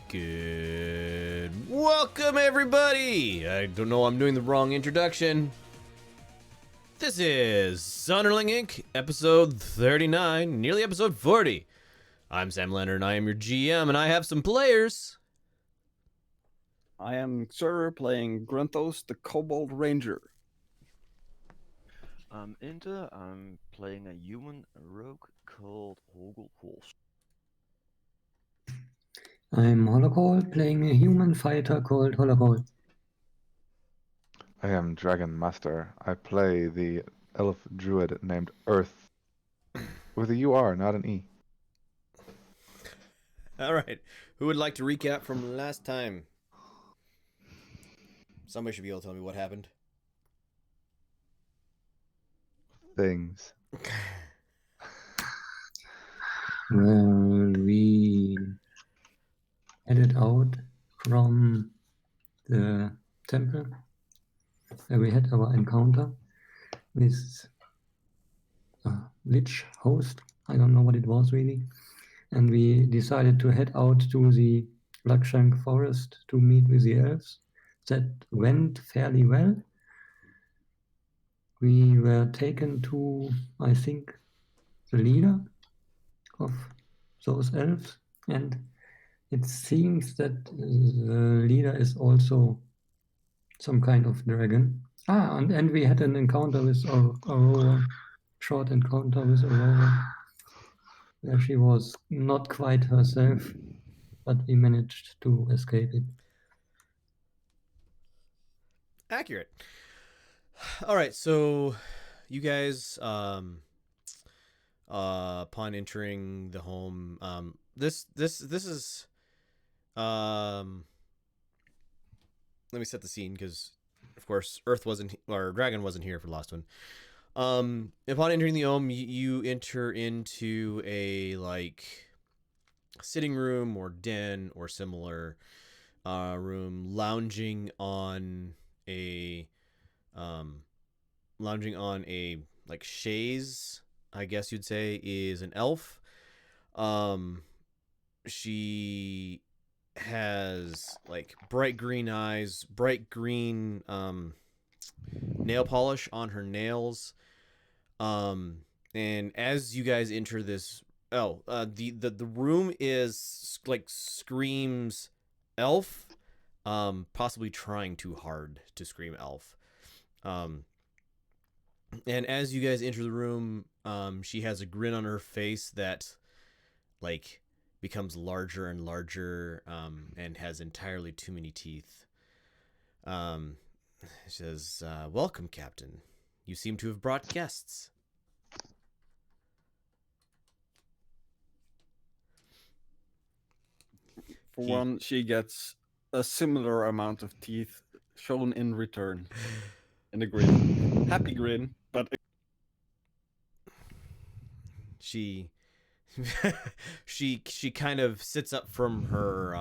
Good. Welcome, everybody. I don't know, I'm doing the wrong introduction. This is Sonderling Inc., episode 39, nearly episode 40. I'm Sam Leonard, and I am your GM, and I have some players. I am Xur playing Grunthos, the Kobold Ranger. I'm Inter. I'm playing a human rogue called Hogelholz. I'm Holocall, playing a human fighter called Holocall. I am Dragon Master. I play the elf druid named Earth. With a UR, not an E. All right. Who would like to recap from last time? Somebody should be able to tell me what happened. Things. Well, we headed out from the temple where we had our encounter with a lich host. I don't know what it was really. And we decided to head out to the Blackshank forest to meet with the elves. That went fairly well. We were taken to, I think, the leader of those elves, and it seems that the leader is also some kind of dragon. And we had an encounter with Aurora, short encounter with Aurora, where she was not quite herself, but we managed to escape it. Accurate. All right, so you guys, upon entering the home, this is, let me set the scene because, of course, Earth wasn't, or Dragon wasn't here for the last one. Upon entering the home, you enter into a sitting room or den or similar room, lounging on a chaise, I guess you'd say, is an elf. She has bright green eyes, bright green nail polish on her nails. And as you guys enter this, the room is screams elf, possibly trying too hard to scream elf. And as you guys enter the room, she has a grin on her face that becomes larger and larger, and has entirely too many teeth. She says, "Welcome, Captain. You seem to have brought guests." For one, she gets a similar amount of teeth shown in return. In a grin. Happy grin, but... She she kind of sits up from her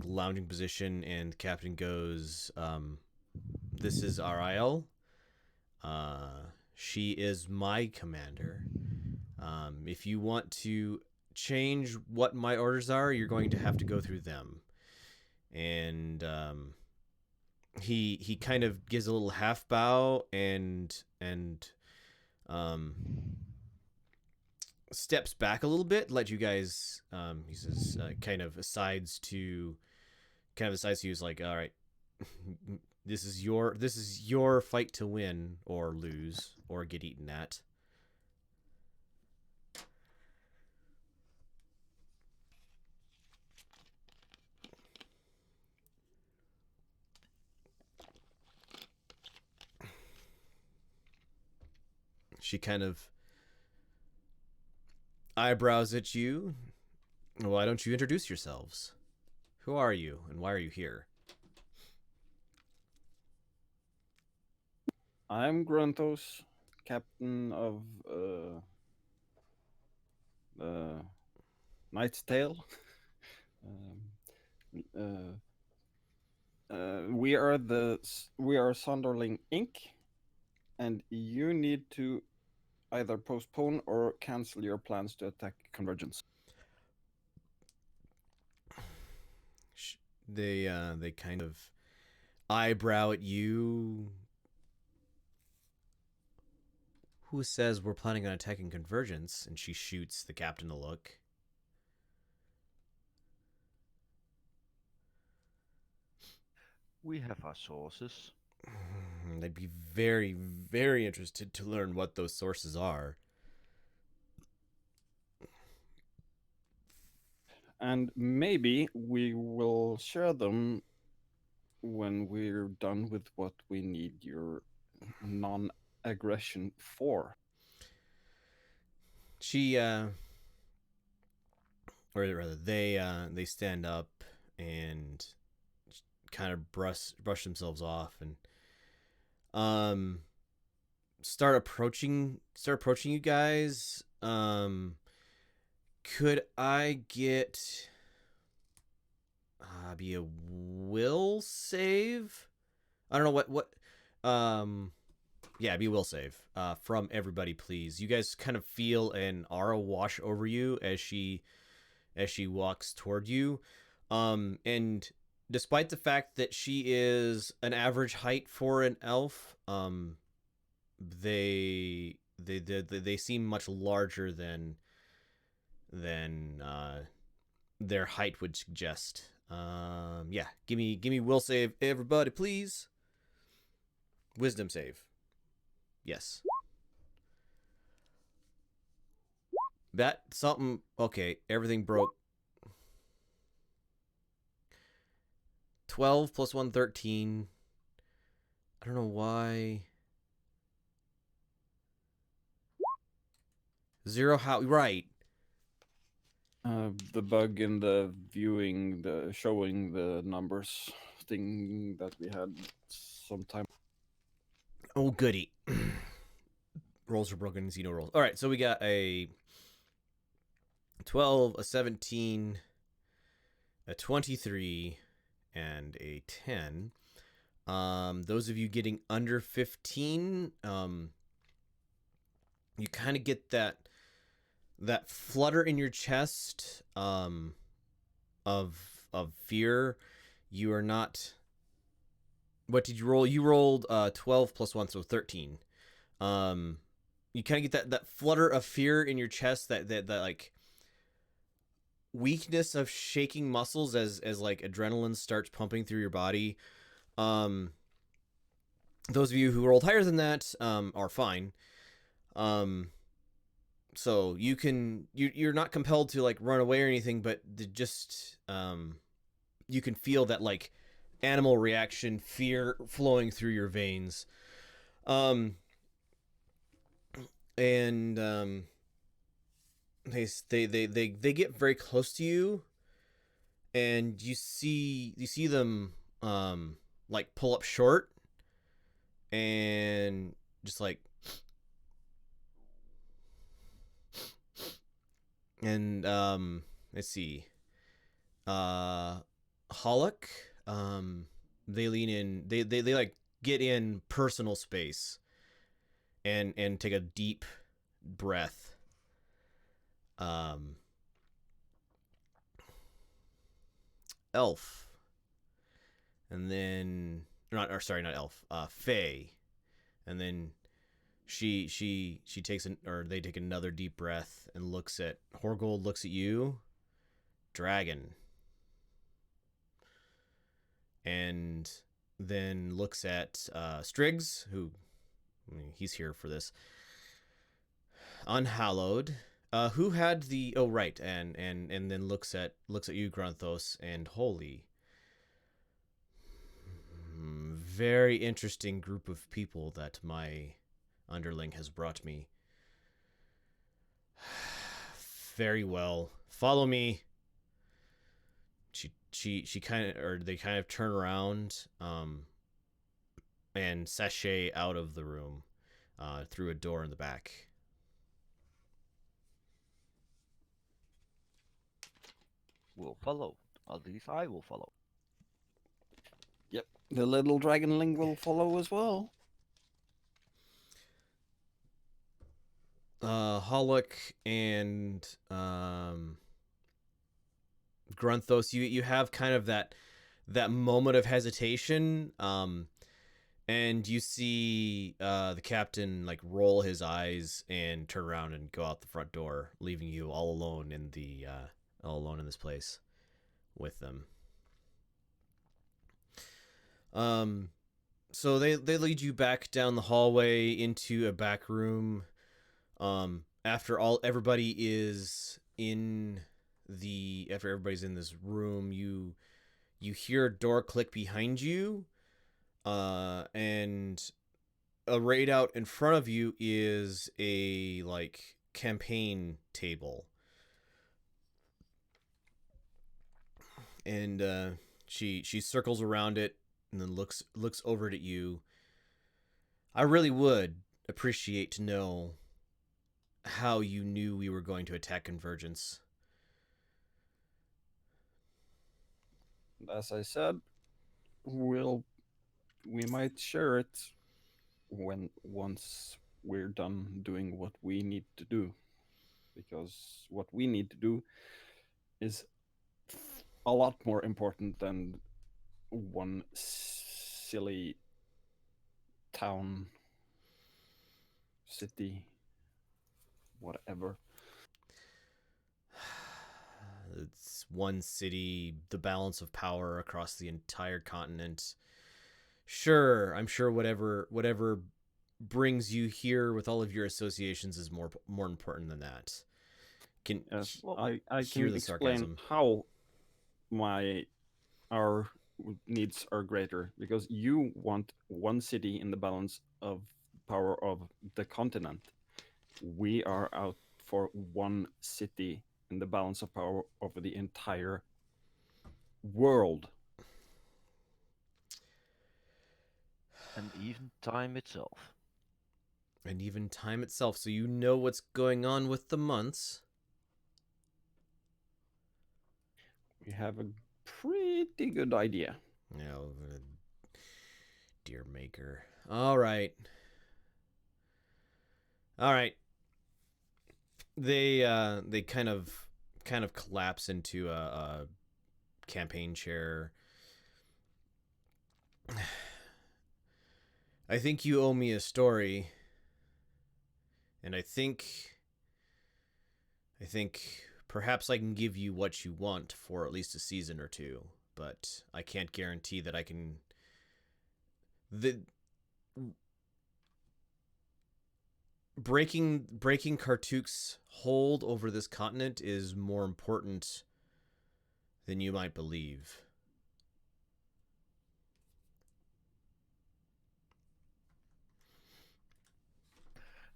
lounging position, and Captain goes, "This is RIL. She is my commander. If you want to change what my orders are, you're going to have to go through them." And he kind of gives a little half bow and steps back a little bit, let you guys, he says, kind of asides to you. He's like, "All right, this is your fight to win or lose or get eaten at." She kind of eyebrows at you. "Why don't you introduce yourselves? Who are you, and why are you here?" I'm Grunthos, captain of Knight's Tale. We are Sonderling Inc, and you need to either postpone or cancel your plans to attack Convergence. They kind of eyebrow at you. Who says we're planning on attacking Convergence? And she shoots the captain a look. We have our sources. I'd be very, very interested to learn what those sources are. And maybe we will share them when we're done with what we need your non-aggression for. She or rather they stand up and kind of brush themselves off and start approaching you guys. Could I get be a will save? I don't know what yeah, be a will save from everybody, please. You guys kind of feel an aura wash over you as she walks toward you. And despite the fact that she is an average height for an elf, they seem much larger than their height would suggest. Yeah, give me will save, everybody, please. Wisdom save. Yes. That something. Okay, everything broke. 12 plus 1, 13. I don't know why. 0, how? Right. The bug in the showing the numbers thing that we had sometime. Oh, goody. Rolls are broken, Xeno rolls. All right, so we got a 12, a 17, a 23, and a 10. Those of you getting under 15, you kind of get that flutter in your chest of fear. You are not. What did you roll? You rolled 12 plus 1, so 13. You kind of get that flutter of fear in your chest, that like weakness of shaking muscles as like adrenaline starts pumping through your body. Those of you who rolled higher than that are fine. So you're not compelled to like run away or anything, but just you can feel that like animal reaction, fear flowing through your veins. And they get very close to you, and you see them like pull up short and just like, and let's see, Hollock, they lean in, they like get in personal space and take a deep breath. Elf, and then not Elf, Faye, and then she takes they take another deep breath and looks at Horgold, looks at you, Dragon, and then looks at Striggs, who, I mean, he's here for this. Unhallowed, who had the, oh right, and then looks at you, Granthos, and Holy. Very interesting group of people that my underling has brought me. Very well. Follow me. She kind of, or they kind of turn around and sashay out of the room through a door in the back. Will follow. At least I will follow. Yep, the little dragonling will follow as well. Hollock and Grunthos, you have kind of that moment of hesitation, and you see the captain like roll his eyes and turn around and go out the front door, leaving you all alone in this place with them. So they lead you back down the hallway into a back room. After everybody is in after everybody's in this room, you hear a door click behind you, and arrayed out in front of you is a like campaign table, and she circles around it and then looks over at you. I really would appreciate to know how you knew we were going to attack Convergence. As I said, we might share it once we're done doing what we need to do, because what we need to do is a lot more important than one silly town, city, whatever. It's one city, the balance of power across the entire continent. Sure, I'm sure whatever brings you here with all of your associations is more important than that. Yes, Well, I hear can the explain sarcasm. how our needs are greater, because you want one city in the balance of power of the continent. We are out for one city in the balance of power over the entire world. And even time itself. And even time itself, so you know what's going on with the months. We have a pretty good idea. Dear maker. All right. They kind of collapse into a campaign chair. I think you owe me a story, and I think perhaps I can give you what you want for at least a season or two, but I can't guarantee that I can. Breaking Kartuk's hold over this continent is more important than you might believe.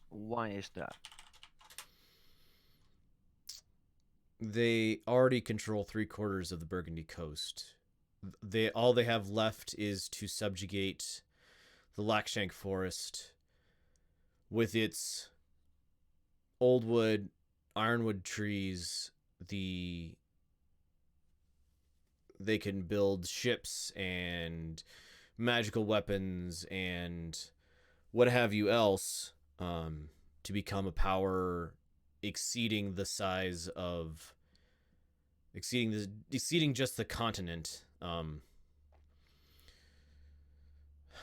Why is that? They already control 3/4 of the Burgundy coast. All they have left is to subjugate the Lakshank forest with its old wood, ironwood trees. They can build ships and magical weapons and what have you else, to become a power exceeding the size of exceeding just the continent.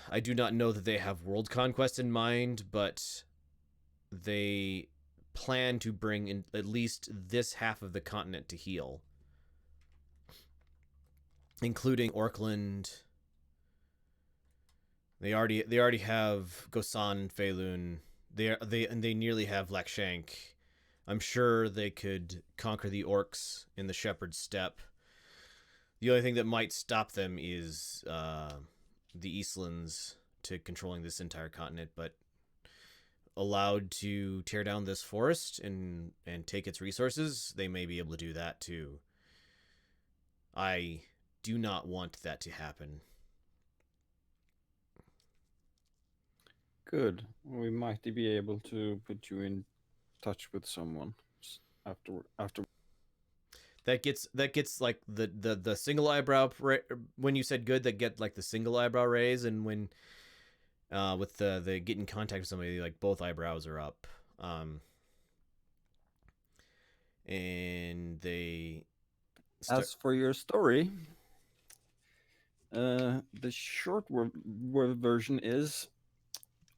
I do not know that they have world conquest in mind, but they plan to bring in at least this half of the continent to heel, including Orkland. They already have Gosan and Feilun. They nearly have Lakshank. I'm sure they could conquer the orcs in the Shepherd's Steppe. The only thing that might stop them is the Eastlands to controlling this entire continent, but allowed to tear down this forest and take its resources, they may be able to do that too. I do not want that to happen. Good. We might be able to put you in touch with someone after. That gets like the single eyebrow when you said good, that get like the single eyebrow raise, and when with the get in contact with somebody, like both eyebrows are up. and they start. As for your story, the short version is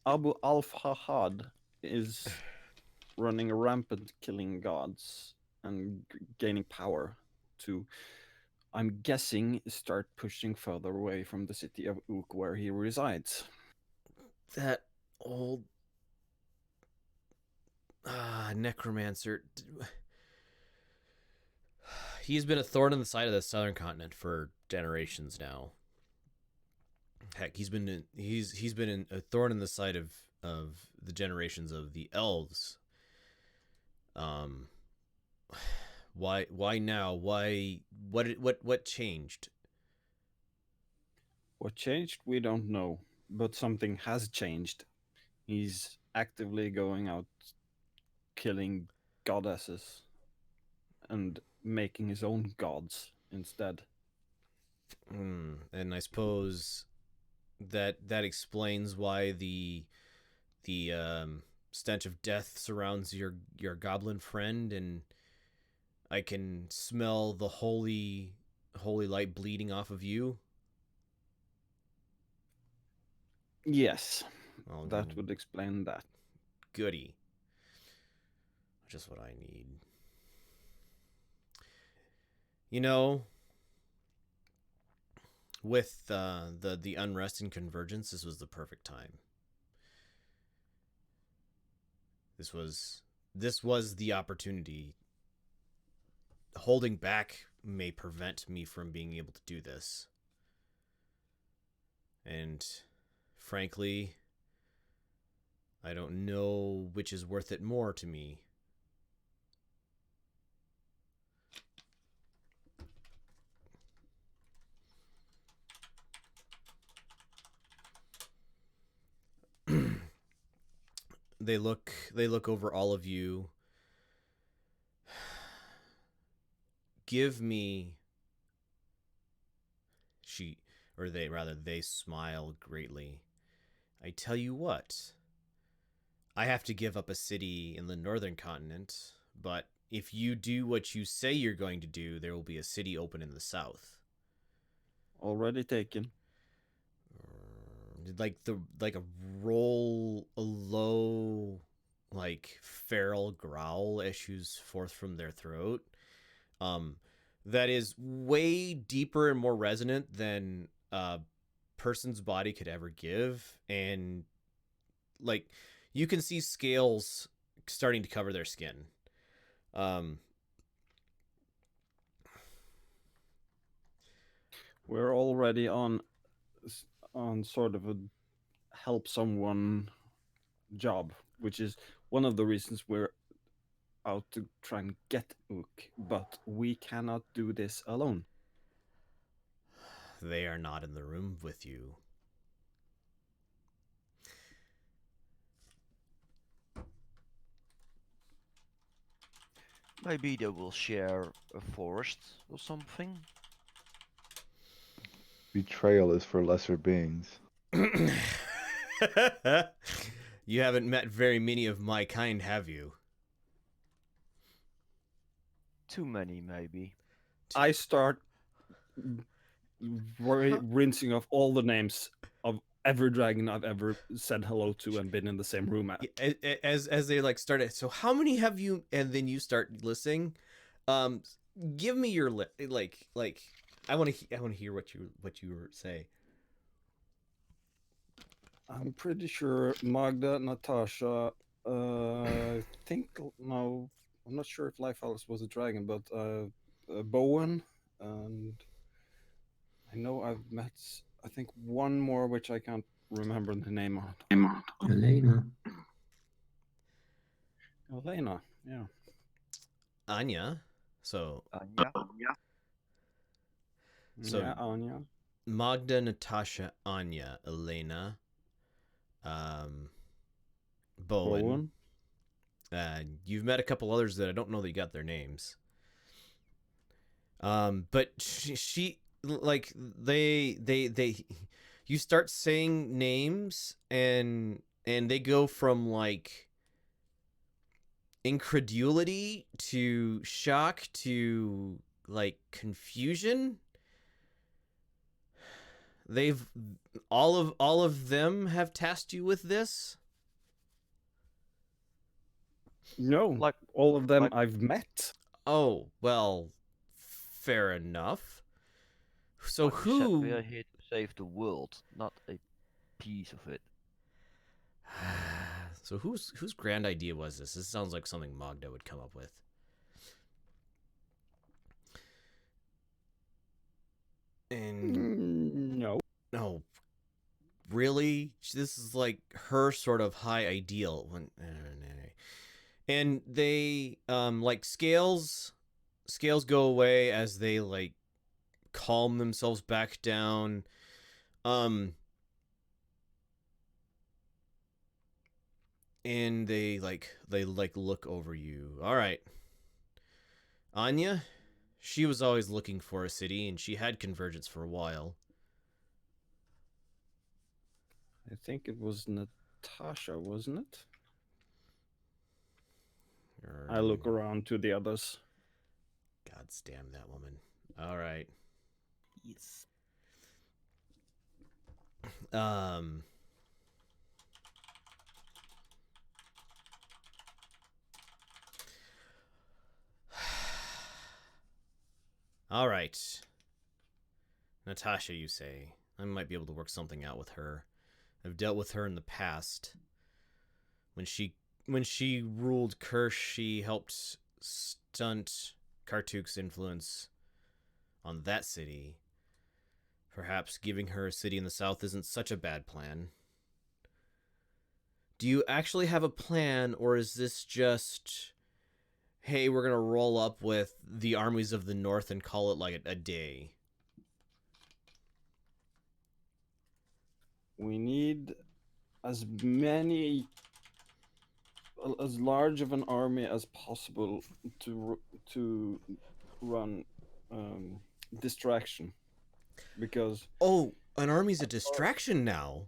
Abu al-Fahad is running rampant, killing gods and gaining power to, I'm guessing, start pushing further away from the city of Ook where he resides. That old necromancer. He's been a thorn in the side of the southern continent for generations now. Heck, he's been a thorn in the side of the generations of the elves. Why now? Why what changed? What changed, we don't know, but something has changed. He's actively going out killing goddesses and making his own gods instead. And I suppose that explains why the stench of death surrounds your goblin friend, and I can smell the holy light bleeding off of you. Yes, Well, that would explain that. goody. Just what I need. You know, with the unrest and convergence, this was the perfect time. This was the opportunity. Holding back may prevent me from being able to do this. And frankly, I don't know which is worth it more to me. They look over all of you. Give me they smile greatly. I tell you what, I have to give up a city in the northern continent, but if you do what you say you're going to do, there will be a city open in the south. Already taken. Like a low, like feral growl issues forth from their throat. That is way deeper and more resonant than a person's body could ever give, and like you can see scales starting to cover their skin. We're already on sort of a help someone job, which is one of the reasons we're out to try and get Ook, but we cannot do this alone. They are not in the room with you. Maybe they will share a forest or something. Betrayal is for lesser beings. You haven't met very many of my kind, have you? Too many, maybe. I start rinsing off all the names of every dragon I've ever said hello to and been in the same room at. As they like started. So how many have you? And then you start listing. Give me your like. I want to hear what you say. I'm pretty sure Magda, Natasha, I think, no, I'm not sure if Lifehouse was a dragon, but Bowen, and I know I've met, I think, one more which I can't remember the name of. Elena. Elena, yeah. Anya. So Anya. So- yeah, Anya. Magda, Natasha, Anya, Elena, Bowen. You've met a couple others that I don't know that you got their names. But she like they you start saying names and they go from like incredulity to shock to like confusion. They've all of them have tasked you with this. No, Like- all of them like- I've met. Oh, well, fair enough. So Like you said, who we are here to save the world, not a piece of it. So whose grand idea was this? This sounds like something Magda would come up with. And No. no, really, this is like her sort of high ideal. And they like scales go away as they like calm themselves back down. And they look over you. All right. Anya, she was always looking for a city, and she had convergence for a while. I think it was Natasha, wasn't it? I look around to the others. God damn that woman. All right. Yes. All right. Natasha, you say. I might be able to work something out with her. I've dealt with her in the past. When she ruled Kirsch, she helped stunt Kartuk's influence on that city. Perhaps giving her a city in the south isn't such a bad plan. Do you actually have a plan, or is this just, hey, we're going to roll up with the armies of the north and call it like a day? We need as large of an army as possible to run distraction, because Oh, an army's a distraction now.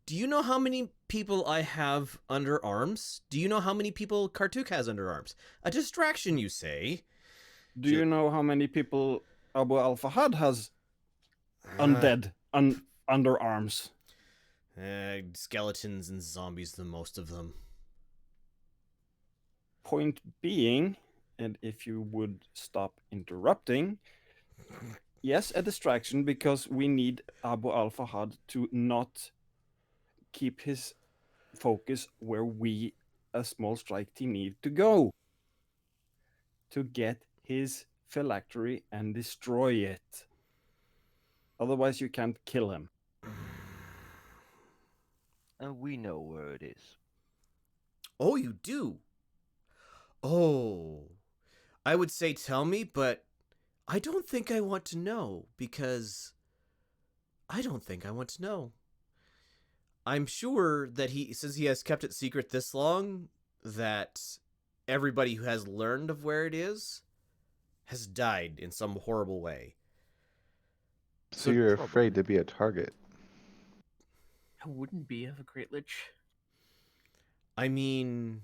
Do you know how many people I have under arms? Do you know how many people Kartuk has under arms? A distraction, you say? do you know how many people Abu al-Fahad has undead under arms? Skeletons and zombies, the most of them. Point being, and if you would stop interrupting, yes, a distraction, because we need Abu al-Fahad to not keep his focus where we, a small strike team, need to go to get his phylactery and destroy it. Otherwise, you can't kill him. And we know where it is. Oh, you do? Oh. I would say tell me, but I don't think I want to know, because I don't think I want to know. I'm sure that since he has kept it secret this long, that everybody who has learned of where it is has died in some horrible way. So you're afraid to be a target. I wouldn't be of a Great Lich. I mean,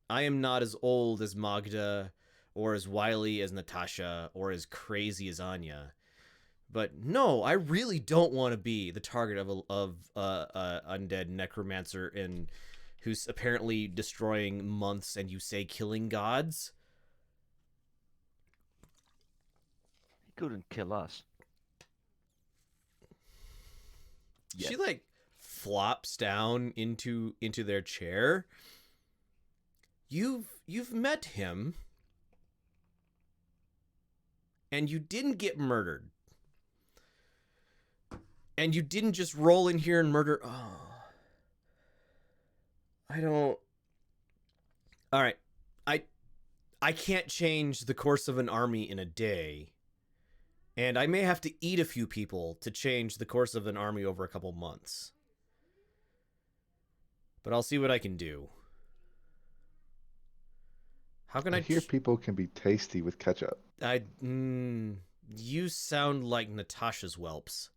I am not as old as Magda, or as wily as Natasha, or as crazy as Anya. But no, I really don't want to be the target of a undead necromancer and who's apparently destroying months and you say killing gods. He couldn't kill us. She like flops down into their chair. You've met him, and you didn't get murdered. And you didn't just roll in here and murder. Oh. I don't. All right. I can't change the course of an army in a day. And I may have to eat a few people to change the course of an army over a couple months. But I'll see what I can do. How can I hear people can be tasty with ketchup. You sound like Natasha's whelps.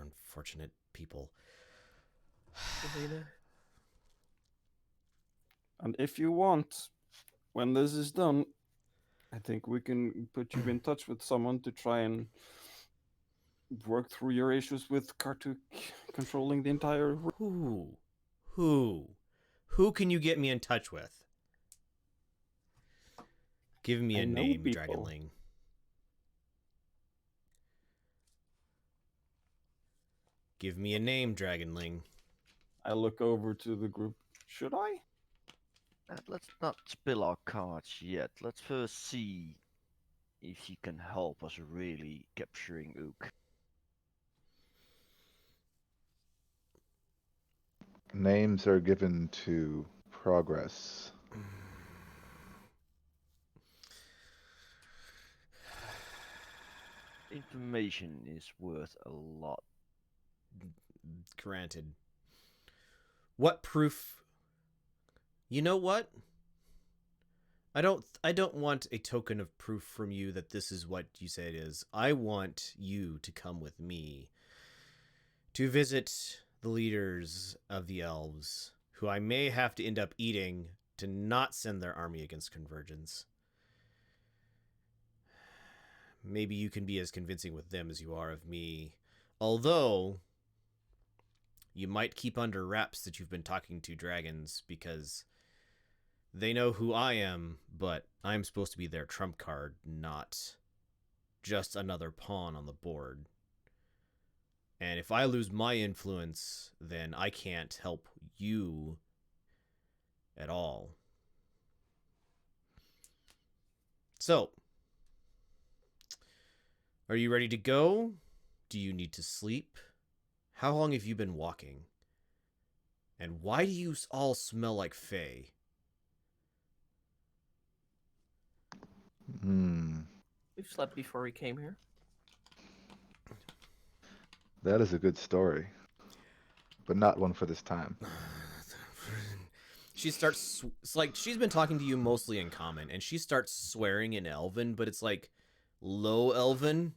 Unfortunate people. Elena, And if you want, when this is done, I think we can put you in touch with someone to try and work through your issues with Kartuk controlling the entire room. Who can you get me in touch with? Give me I a know name, people. Dragonling. Give me a name, Dragonling. I look over to the group. Should I? Let's not spill our cards yet. Let's first see if you can help us really capturing Ook. Names are given to progress. Information is worth a lot. Granted. What proof? You know what? I don't want a token of proof from you that this is what you say it is. I want you to come with me to visit the leaders of the elves, who I may have to end up eating to not send their army against Convergence. Maybe you can be as convincing with them as you are of me. Although, you might keep under wraps that you've been talking to dragons, because they know who I am, but I'm supposed to be their trump card, not just another pawn on the board. And if I lose my influence, then I can't help you at all. So, are you ready to go? Do you need to sleep? How long have you been walking? And why do you all smell like Fae? We've slept before we came here. That is a good story, but not one for this time. She starts, it's like she's been talking to you mostly in common, and she starts swearing in Elven, but it's like low Elven.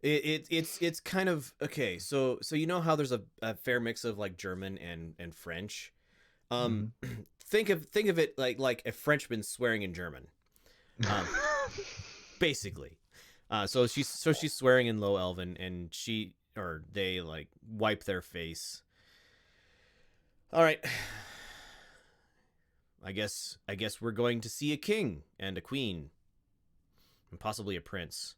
It's kind of okay. So you know how there's a fair mix of like German and French. Think of it like a Frenchman swearing in German, basically. So she's swearing in low Elven, and they like wipe their face. All right. I guess we're going to see a king and a queen, and possibly a prince,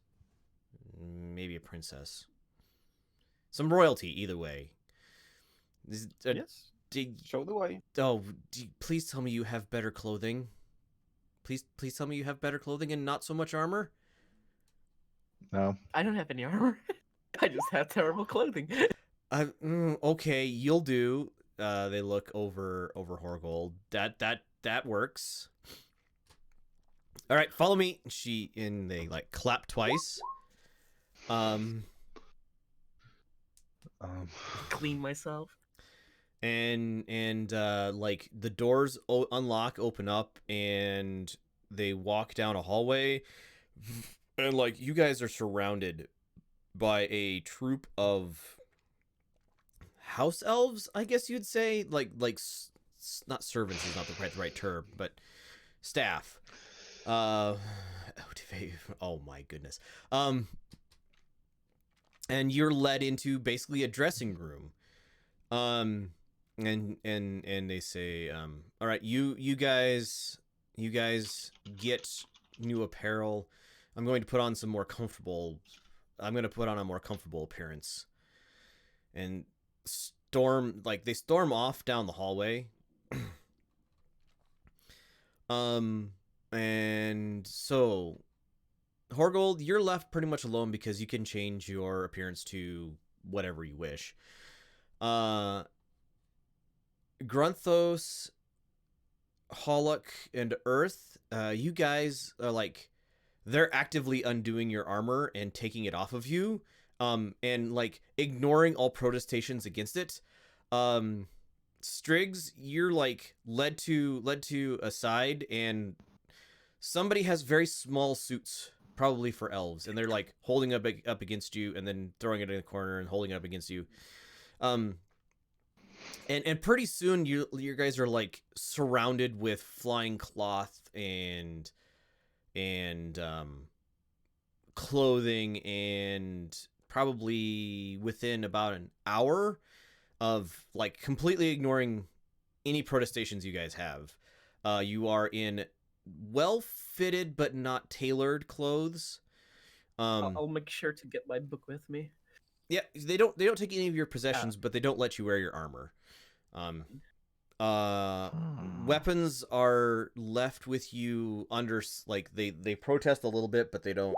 maybe a princess, some royalty. Either way. Yes. Show the way. Please tell me you have better clothing. Please tell me you have better clothing and not so much armor. No. I don't have any armor. I just have terrible clothing. Okay, you'll do. They look over Horgold. That works. All right, follow me. They like clap twice. Clean myself. And like the doors unlock, open up, and they walk down a hallway, and like you guys are surrounded by a troop of house elves, I guess you'd say, like not servants is not the right term, but staff. Oh my goodness. And you're led into basically a dressing room. And they say, all right, you guys get new apparel. I'm going to put on a more comfortable appearance. And they storm off down the hallway. And so Horgold, you're left pretty much alone because you can change your appearance to whatever you wish. Grunthos, Hollock, and Earth, you guys are like, they're actively undoing your armor and taking it off of you, and like ignoring all protestations against it. Striggs, you're like led to a side, and somebody has very small suits, probably for elves, and they're like holding up against you, and then throwing it in the corner and holding it up against you. And pretty soon you guys are like surrounded with flying cloth and clothing, and probably within about an hour of like completely ignoring any protestations you guys have, you are in well fitted but not tailored clothes. I'll make sure to get my book with me. Yeah, they don't take any of your possessions, but they don't let you wear your armor. Weapons are left with you under, like, they protest a little bit, but they don't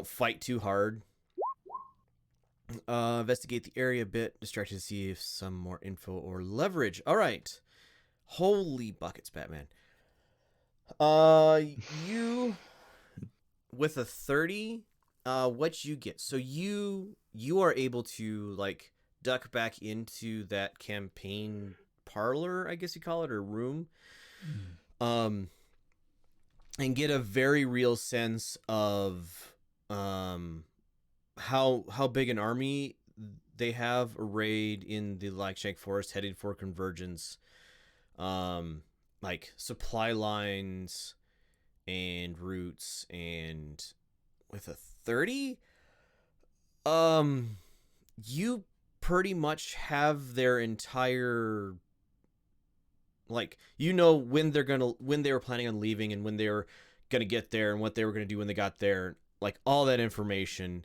fight too hard. Investigate the area a bit, distracted to see if some more info or leverage. All right. Holy buckets, Batman. You with a 30, what you get? So you are able to like duck back into that campaign parlor, I guess you call it, or room. And get a very real sense of how big an army they have arrayed in the Lakshank Forest, heading for convergence. Like supply lines and routes, and with a 30, you pretty much have their entire, like, you know, when they were planning on leaving and when they were gonna get there and what they were gonna do when they got there, like all that information.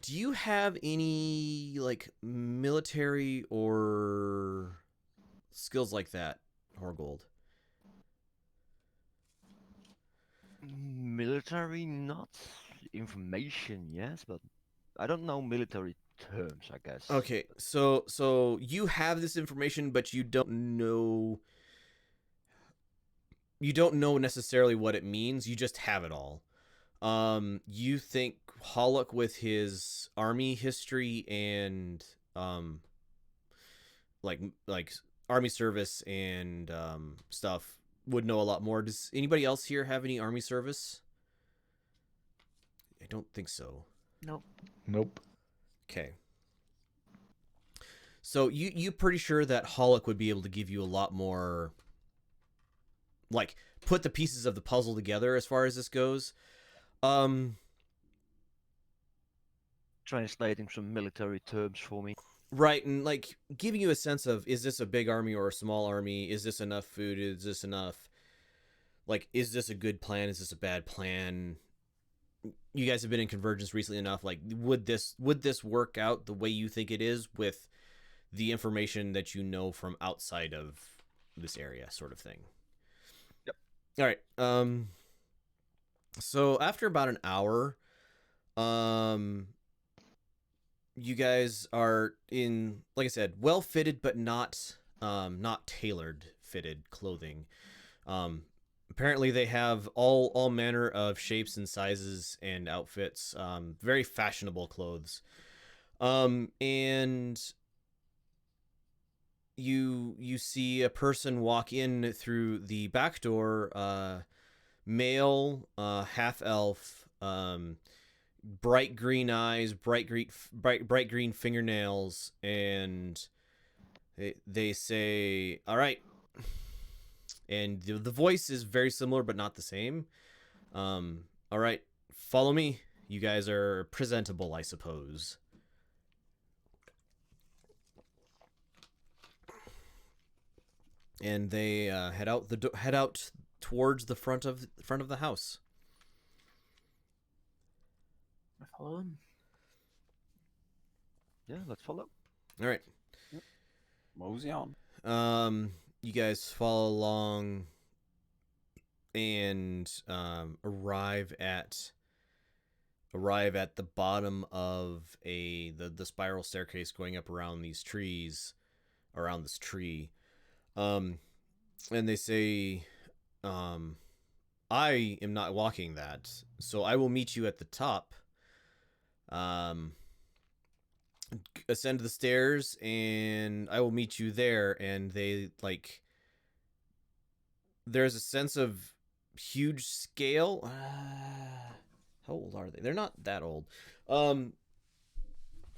Do you have any like military or skills like that, Horgold? Military, not. Information, yes, but I don't know military terms, I guess. Okay, so you have this information, but you don't know necessarily what it means. You just have it all. You think Hollock, with his army history and like army service and stuff, would know a lot more. Does anybody else here have any army service? I don't think so. Nope. Nope. Okay. So you pretty sure that Hollock would be able to give you a lot more, like, put the pieces of the puzzle together as far as this goes. Translating some military terms for me. Right, and like giving you a sense of, is this a big army or a small army? Is this enough food? Is this enough? Like, is this a good plan? Is this a bad plan? You guys have been in Convergence recently enough. Like, would this work out the way you think it is with the information that you know from outside of this area, sort of thing? Yep. All right. So after about an hour, you guys are in, like I said, well fitted but not tailored fitted clothing. Apparently they have all manner of shapes and sizes and outfits, very fashionable clothes. And you see a person walk in through the back door, male, half elf, bright green eyes, bright green fingernails, and they say, "All right." And the voice is very similar but not the same. All right, follow me. You guys are presentable, I suppose. And they head out towards the front of the house. I follow him. Yeah, let's follow. All right. Mosey on. You guys follow along and arrive at the bottom of the spiral staircase going up around these trees, around this tree. And they say, I am not walking that, so I will meet you at the top. Ascend the stairs and I will meet you there. And they, like, there's a sense of huge scale. How old are they? They're not that old.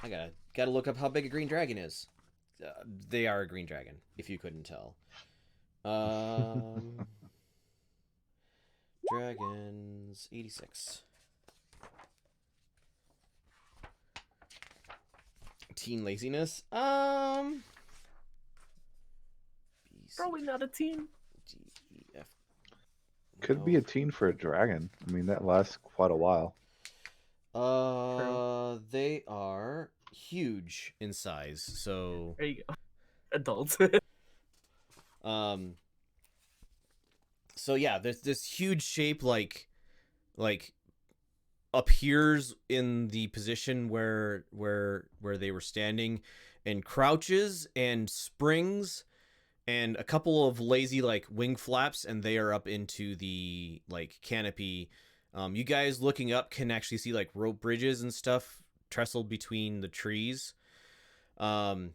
I gotta look up how big a green dragon is. They are a green dragon, if you couldn't tell. Dragons 86. Teen laziness. Probably not a teen. G, E, F. Could be a teen for a dragon. I mean, that lasts quite a while. They are huge in size. So, There you go. Adults. so yeah, there's this huge shape like appears in the position where they were standing, and crouches and springs, and a couple of lazy like wing flaps, and they are up into the like canopy. You guys looking up can actually see like rope bridges and stuff trestled between the trees. They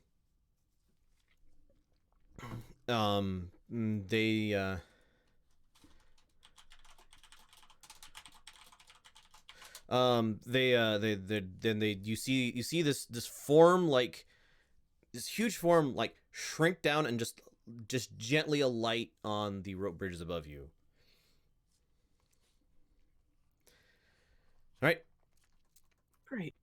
you see this form, like this huge form, like shrink down and just gently alight on the rope bridges above you. All right. Great.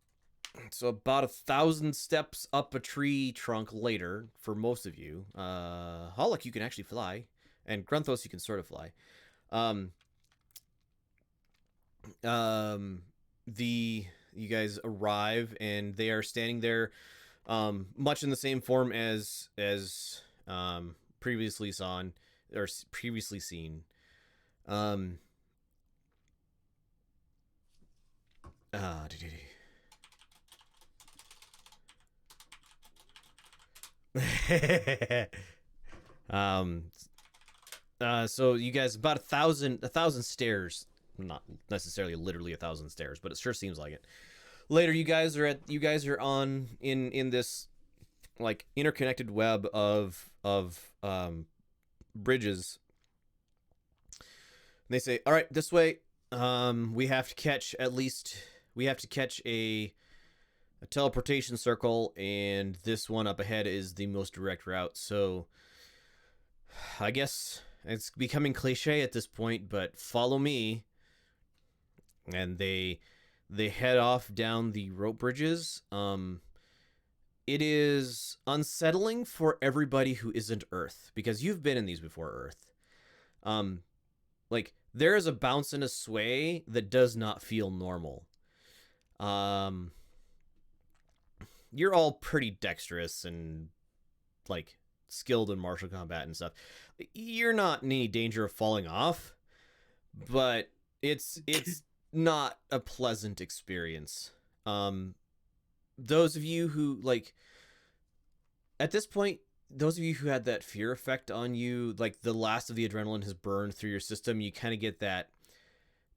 So about 1,000 steps up a tree trunk later, for most of you, Hollick, you can actually fly, and Grunthos, you can sort of fly. You guys arrive, and they are standing there, much in the same form as previously seen. So you guys, about 1,000 stairs, not necessarily literally 1,000 stairs, but it sure seems like it. Later, you guys are on in this like interconnected web of bridges. And they say, all right, this way. We have to catch a teleportation circle, and this one up ahead is the most direct route. So I guess it's becoming cliche at this point, but follow me. And they head off down the rope bridges. It is unsettling for everybody who isn't Earth, because you've been in these before, Earth. Like, there is a bounce and a sway that does not feel normal. You're all pretty dexterous and like skilled in martial combat and stuff. You're not in any danger of falling off, but it's not a pleasant experience. Those of you who like at this point, those of you who had that fear effect on you, like the last of the adrenaline has burned through your system, you kind of get that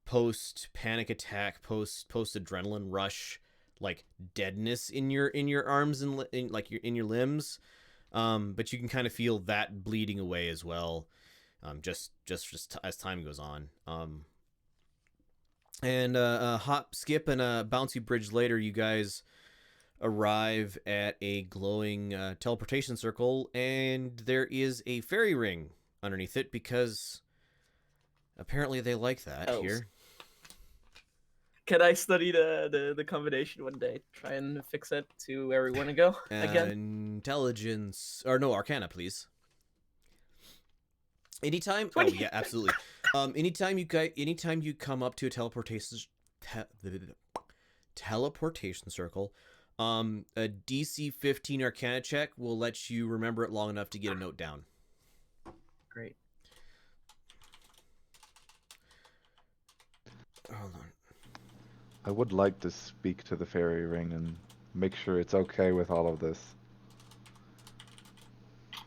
post panic attack, post adrenaline rush, like deadness in your arms and in your limbs. But you can kind of feel that bleeding away as well. Just as time goes on. And a hop, skip, and a bouncy bridge later, you guys arrive at a glowing teleportation circle, and there is a fairy ring underneath it, because apparently they like that Elves. here. Can I study the combination one day? Try and fix it to where we want to go again? Intelligence, or no, Arcana, please. Anytime. 20. Oh yeah, absolutely. Anytime you come up to a teleportation circle, a DC 15 Arcana check will let you remember it long enough to get a note down. Great. Hold on. I would like to speak to the fairy ring and make sure it's okay with all of this.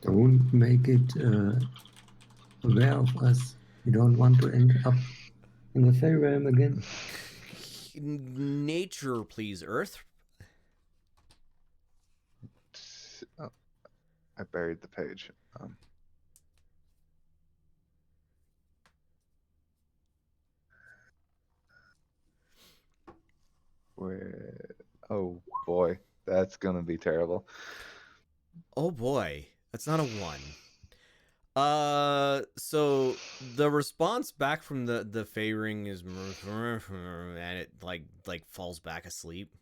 Don't make it aware of us. We don't want to end up in the fairy realm again. Nature, please, Earth. Oh, I buried the page. Where? Oh boy, That's gonna be terrible. Oh boy, that's not a 1. So the response back from the Fey ring is and it like falls back asleep.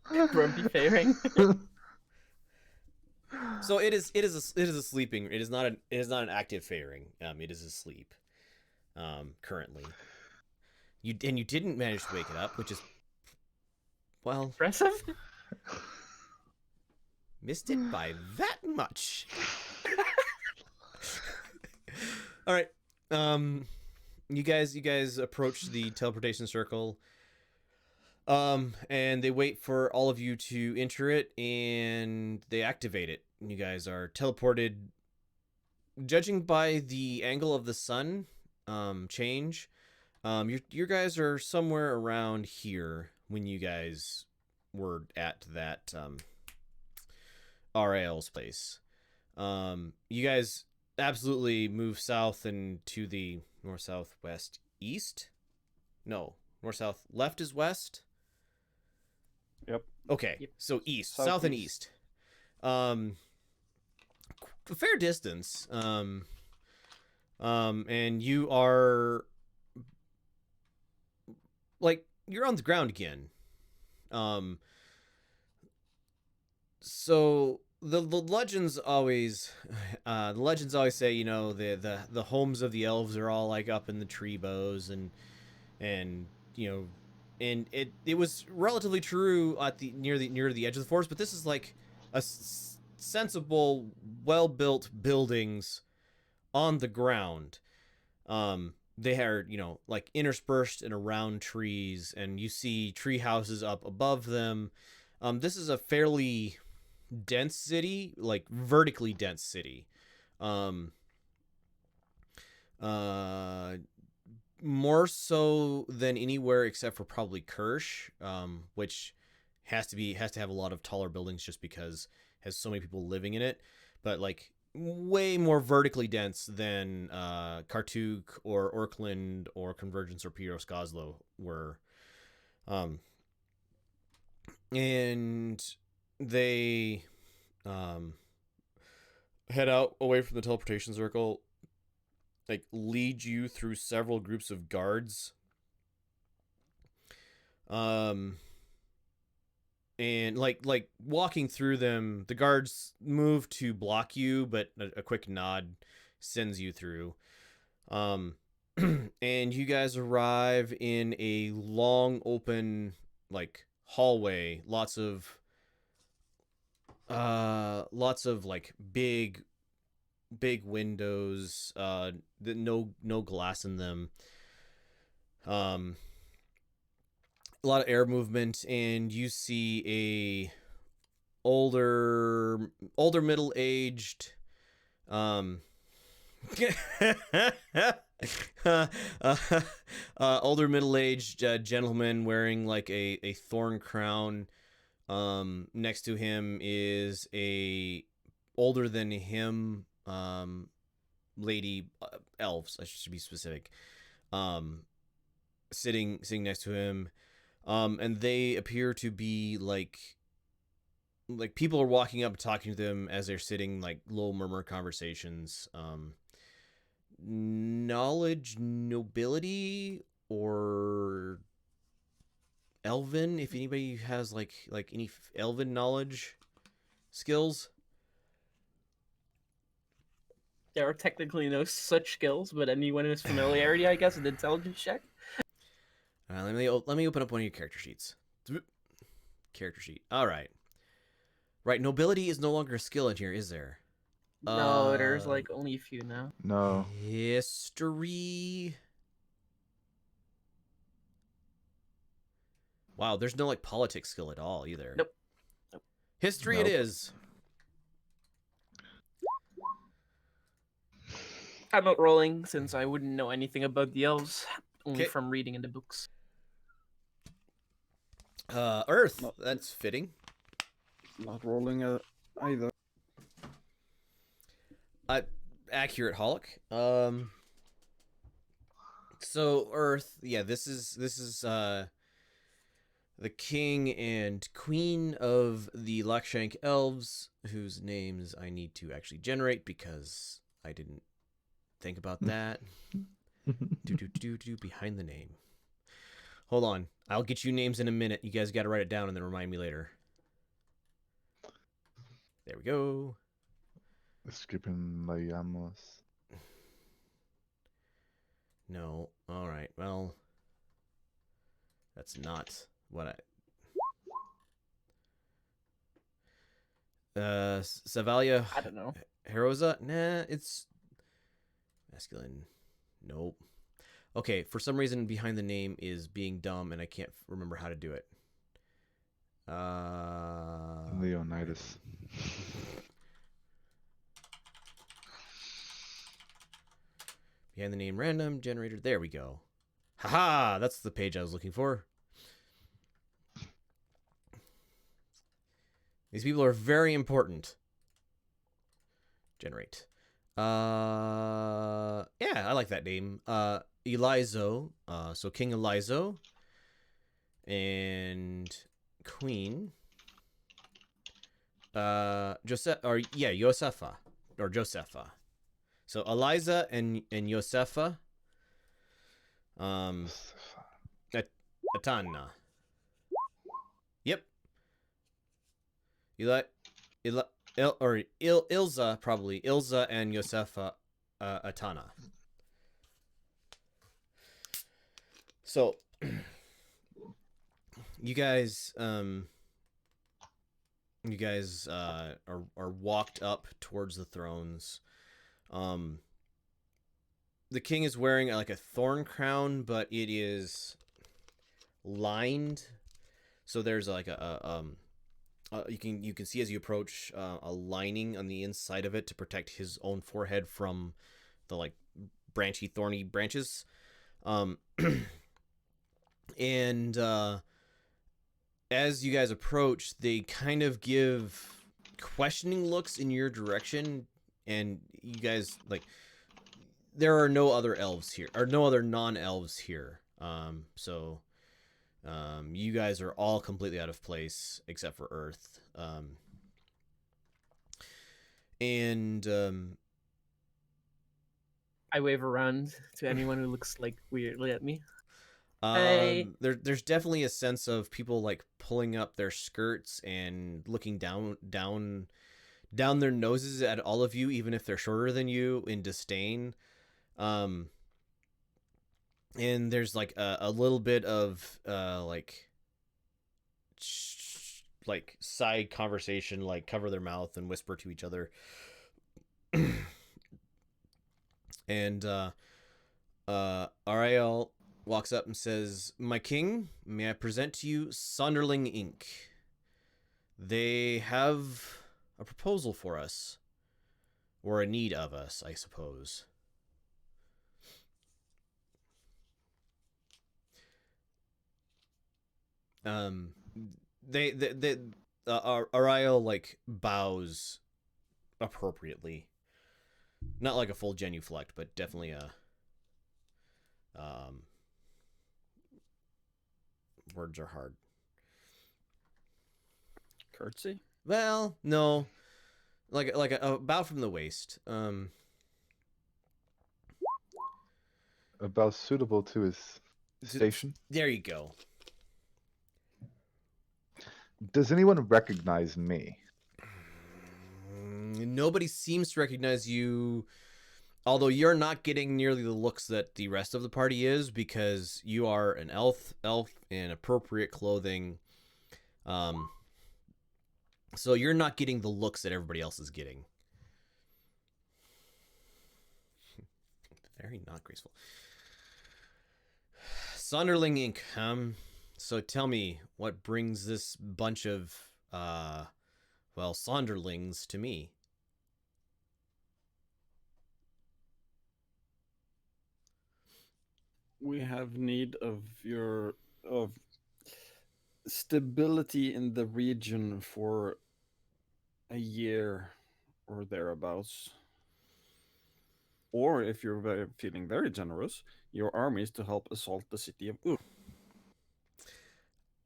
Grumpy fairing. So it is a sleeping. It is not an active Fey ring. It is asleep. Currently. You didn't manage to wake it up, which is, well, Impressive. missed it by that much. All right. You guys approach the teleportation circle. And they wait for all of you to enter it, and they activate it. You guys are teleported. Judging by the angle of the sun, change, your guys are somewhere around here when you guys were at that RAL's place. You guys absolutely move south and to the north, south, west, east. No, north, south, left is west. Yep. Okay, Yep. so east, south, and east. A fair distance. And you are like you're on the ground again. So the legends always say, you know, the homes of the elves are all like up in the tree boughs, and you know, and it was relatively true at the near the edge of the forest, but this is like a sensible, well built buildings on the ground. They are, you know, like interspersed and around trees, and you see tree houses up above them. This is a fairly dense city, like vertically dense city. More so than anywhere except for probably Kirsch, which has to have a lot of taller buildings just because it has so many people living in it. But like way more vertically dense than Kartuk or Orkland or Convergence or Pieroskoslo were. And they head out away from the teleportation circle, like lead you through several groups of guards. And like walking through them, the guards move to block you, but a quick nod sends you through. And you guys arrive in a long open like hallway, lots of like big windows, no glass in them. A lot of air movement, and you see a older middle-aged older middle-aged gentleman wearing like a thorn crown. Next to him is a older than him lady, elves, I should be specific, sitting next to him. And they appear to be like people are walking up and talking to them as they're sitting, like low murmur conversations. Knowledge, nobility, or elven, if anybody has like any elven knowledge skills. There are technically no such skills, but anyone who's familiarity, I guess, an intelligence check. Let me open up one of your character sheets. Character sheet. All right. Right, nobility is no longer a skill in here, is there? No, there's like only a few now. No. History. Wow, there's no like politics skill at all either. Nope. History Nope. it is. I'm not rolling since I wouldn't know anything about the elves, only Okay. from reading in the books. Earth. No. That's fitting. Not rolling either. Accurate, Holic. So Earth, yeah, this is the king and queen of the Lakshank elves, whose names I need to actually generate because I didn't think about that. Behind the name. Hold on. I'll get you names in a minute. You guys got to write it down and then remind me later. There we go. Skipping Layamos. No. All right. Well, that's not what I... Savalia I don't know. Heroza? Nah, it's masculine. Nope. Okay, for some reason behind the name is being dumb and I can't remember how to do it. Leonidas. Behind the name random generator. There we go. Haha, that's the page I was looking for. These people are very important. Generate. Yeah, I like that name. Elizo. So King Elizo. And Queen. Josefa. Or Josepha. So Eliza and Josefa. Atana. Yep. Ilza, probably. Ilza and Josefa Atana. So, you guys are walked up towards the thrones. The king is wearing like a thorn crown, but it is lined. So there's like you can see as you approach a lining on the inside of it to protect his own forehead from the like branchy, thorny branches. And as you guys approach, they kind of give questioning looks in your direction, and you guys like there are no other elves here, or no other non-elves here. So you guys are all completely out of place except for Earth. I wave around to anyone who looks like weirdly at me. Hey. There's definitely a sense of people like pulling up their skirts and looking down their noses at all of you, even if they're shorter than you, in disdain. And there's like a little bit of like side conversation, like cover their mouth and whisper to each other. And Ariel walks up and says, "My king, may I present to you Sonderling Inc. They have a proposal for us, or a need of us, I suppose." Ariel like bows appropriately, not like a full genuflect, but definitely a words are hard. Curtsy? Well, no, like a bow from the waist. About suitable to his station. There you go. Does anyone recognize me? Nobody seems to recognize you, although you're not getting nearly the looks that the rest of the party is, because you are an elf in appropriate clothing. So you're not getting the looks that everybody else is getting. Very not graceful. Sonderling Inc. So tell me, what brings this bunch of, Sonderlings to me? We have need of stability in the region for a year or thereabouts. Or if you're feeling very generous, your armies to help assault the city of Ur.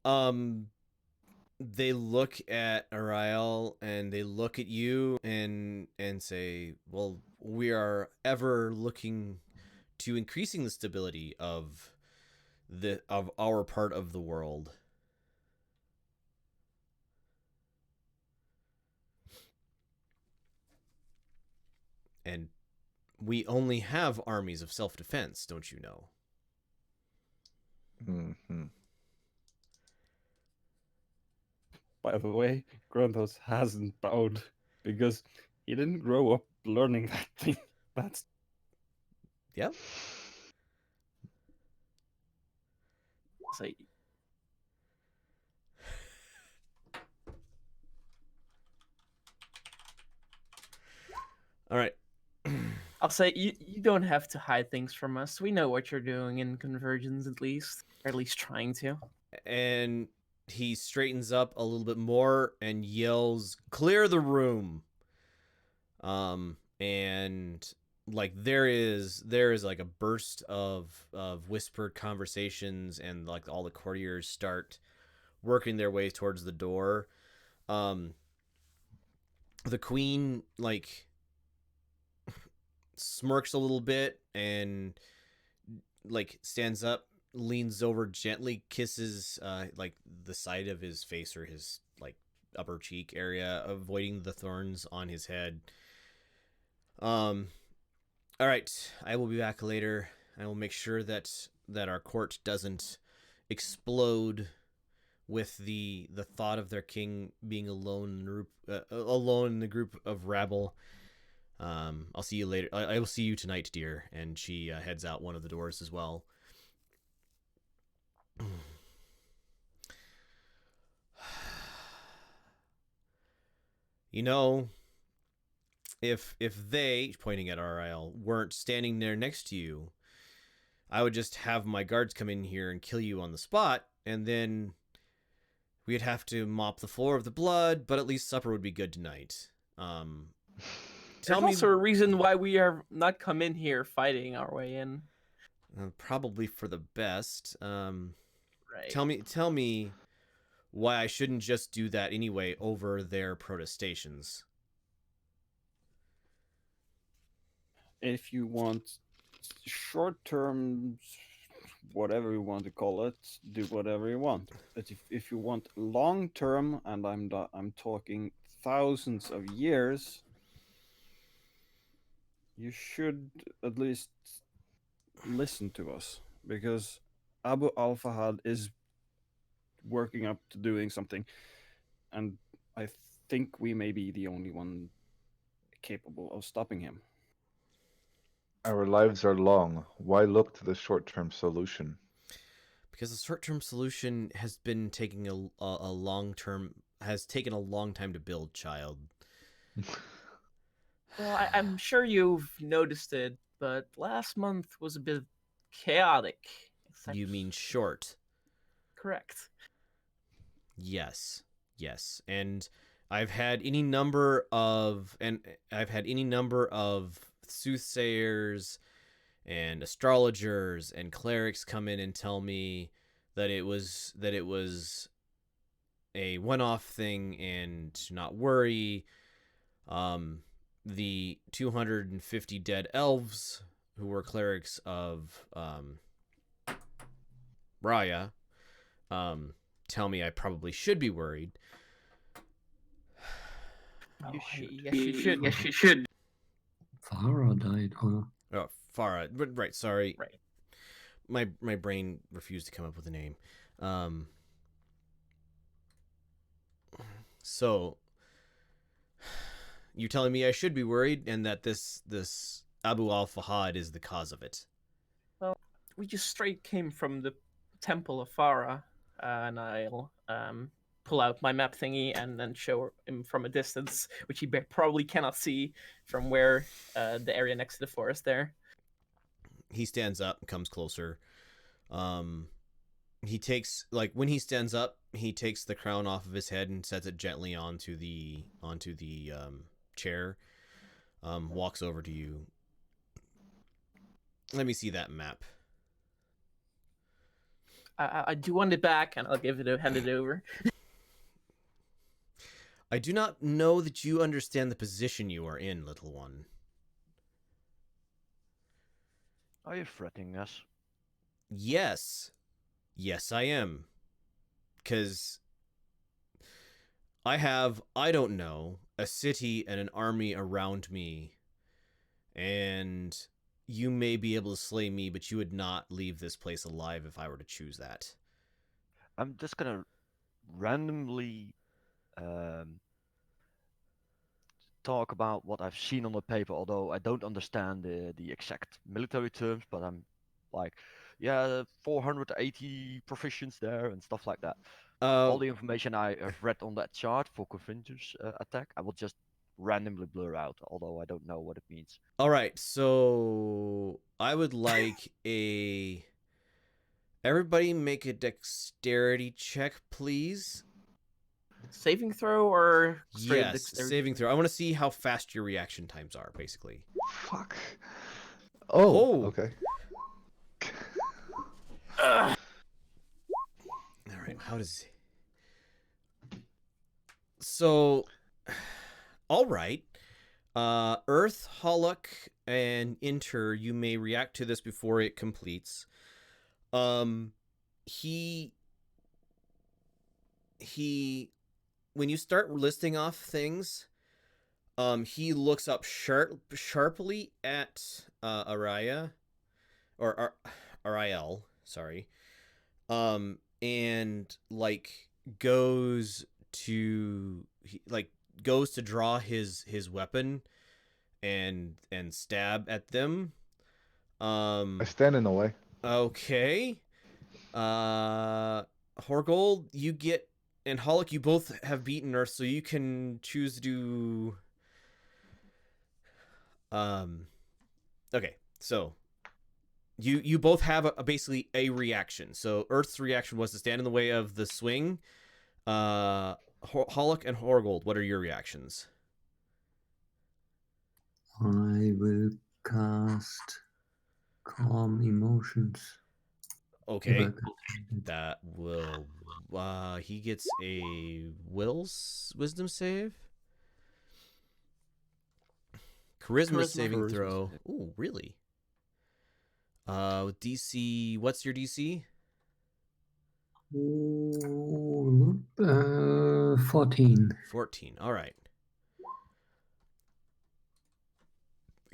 They look at Ariel and they look at you and say, "Well, we are ever looking to increasing the stability of our part of the world." And we only have armies of self-defense, don't you know? Hmm. By the way, Grontos hasn't bowed because he didn't grow up learning that thing. That's Yep. Say, All right. I'll say you don't have to hide things from us. We know what you're doing in Convergence, at least, or at least trying to. And he straightens up a little bit more and yells, "Clear the room!" And like there is like a burst of whispered conversations, and like all the courtiers start working their way towards the door. The queen like smirks a little bit and like stands up, leans over gently, kisses like the side of his face or his like upper cheek area, avoiding the thorns on his head. All right, I will be back later. I will make sure that our court doesn't explode with the thought of their king being alone in the group of rabble. I'll see you later. I will see you tonight, dear. And she heads out one of the doors as well. You know, if they, pointing at RIL, weren't standing there next to you, I would just have my guards come in here and kill you on the spot, and then we'd have to mop the floor of the blood, but at least supper would be good tonight. There's also a reason why we are not come in here fighting our way in. Probably for the best. Right. Tell me why I shouldn't just do that anyway over their protestations. if you want short term, whatever you want to call it, do whatever you want. But if you want long term, and I'm talking thousands of years, you should at least listen to us, because Abu Al Fahad is working up to doing something, and I think we may be the only one capable of stopping him. Our lives are long. Why look to the short-term solution? Because the short-term solution has been taking a long time to build, child. Well, I'm sure you've noticed it, but last month was a bit chaotic. You mean short? Correct. Yes. And I've had any number of soothsayers and astrologers and clerics come in and tell me that it was a one-off thing and to not worry. The 250 dead elves who were clerics of Raya tell me I probably should be worried. You should. Yes, you should. Yes, you should. Farah died, or Oh, Farah. Right, sorry. Right. My brain refused to come up with a name. So you're telling me I should be worried, and that this Abu Al Fahad is the cause of it? Well, we just straight came from the Temple of Farah, and I'll pull out my map thingy and then show him from a distance, which he probably cannot see from where the area next to the forest there. He stands up and comes closer. He takes, like, when he stands up, he takes the crown off of his head and sets it gently onto the chair. Walks over to you. Let me see that map. I do want it back, and I'll hand it over. I do not know that you understand the position you are in, little one. Are you threatening us? Yes. Yes, I am. Because I don't know, a city and an army around me, and you may be able to slay me, but you would not leave this place alive if I were to choose that. I'm just gonna randomly talk about what I've seen on the paper, although I don't understand the exact military terms, but I'm like, yeah, 480 proficients there and stuff like that. All the information I have read on that chart for Conventus attack, I will just randomly blur out, although I don't know what it means. All right, so I would like a... Everybody make a dexterity check, please. Saving throw or straight Yes, dexterity? saving throw. I want to see how fast your reaction times are, basically. Fuck. Oh, Oh. okay. All right, how does... So, all right. Earth, Hollock, and Inter, you may react to this before it completes. He when you start listing off things, he looks up sharply at Araya, or Ariel, sorry, and goes to draw his weapon and stab at them. I stand in the way. Okay. Horgold, you get, and Hollick, you both have beaten Earth, so you can choose to do... Okay, so you both have basically a reaction. So Earth's reaction was to stand in the way of the swing. Hollick and Horgold, what are your reactions? I will cast Calm Emotions. Okay, that will... he gets a wisdom save? Charisma saving throw. Ooh, really? DC, what's your DC? 14. 14. All right.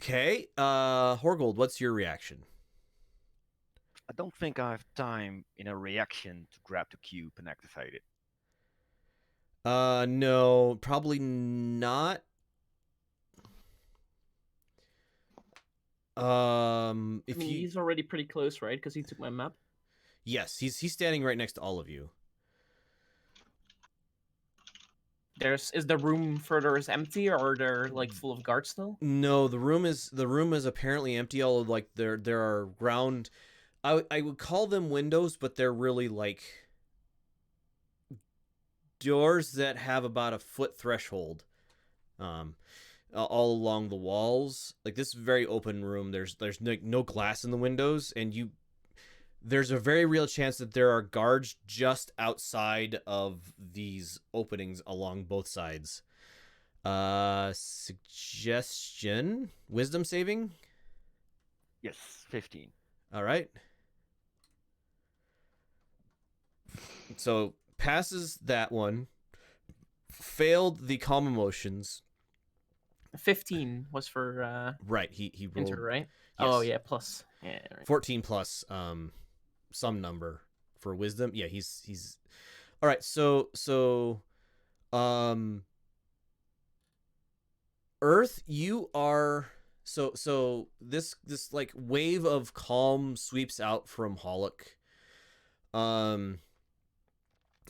Okay. Horgold, what's your reaction? I don't think I have time in a reaction to grab the cube and activate it. No, probably not. If he's already pretty close, right? Because he took my map. Yes, he's standing right next to all of you. Is the room further is empty, or are there full of guards still? No, the room is apparently empty. Although there are ground, I would call them windows, but they're really doors that have about a foot threshold, all along the walls. This is a very open room. There's no glass in the windows, and there's a very real chance that there are guards just outside of these openings along both sides. Suggestion? Wisdom saving? Yes, 15. All right. So passes that one. Failed the calm emotions. 15 was for right. He rolled Inter, right? Yes. Oh yeah, plus. Yeah, right. 14 plus some number for wisdom. Yeah, he's all right. So Earth, you are so this wave of calm sweeps out from Hollock.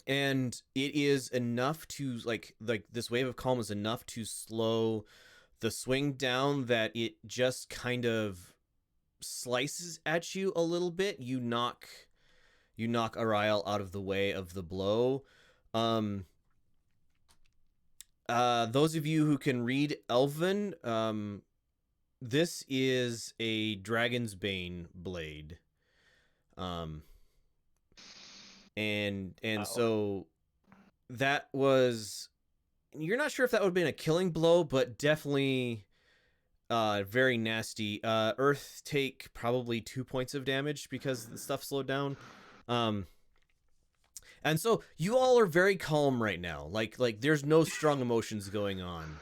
And it is enough to this wave of calm is enough to slow the swing down that it just kind of slices at you a little bit. You knock Ariel out of the way of the blow. Those of you who can read Elven, this is a Dragon's Bane blade. and Wow. so that was, you're not sure if that would have been a killing blow, but definitely very nasty. Earth take probably 2 points of damage because the stuff slowed down. And so you all are very calm right now. Like there's no strong emotions going on.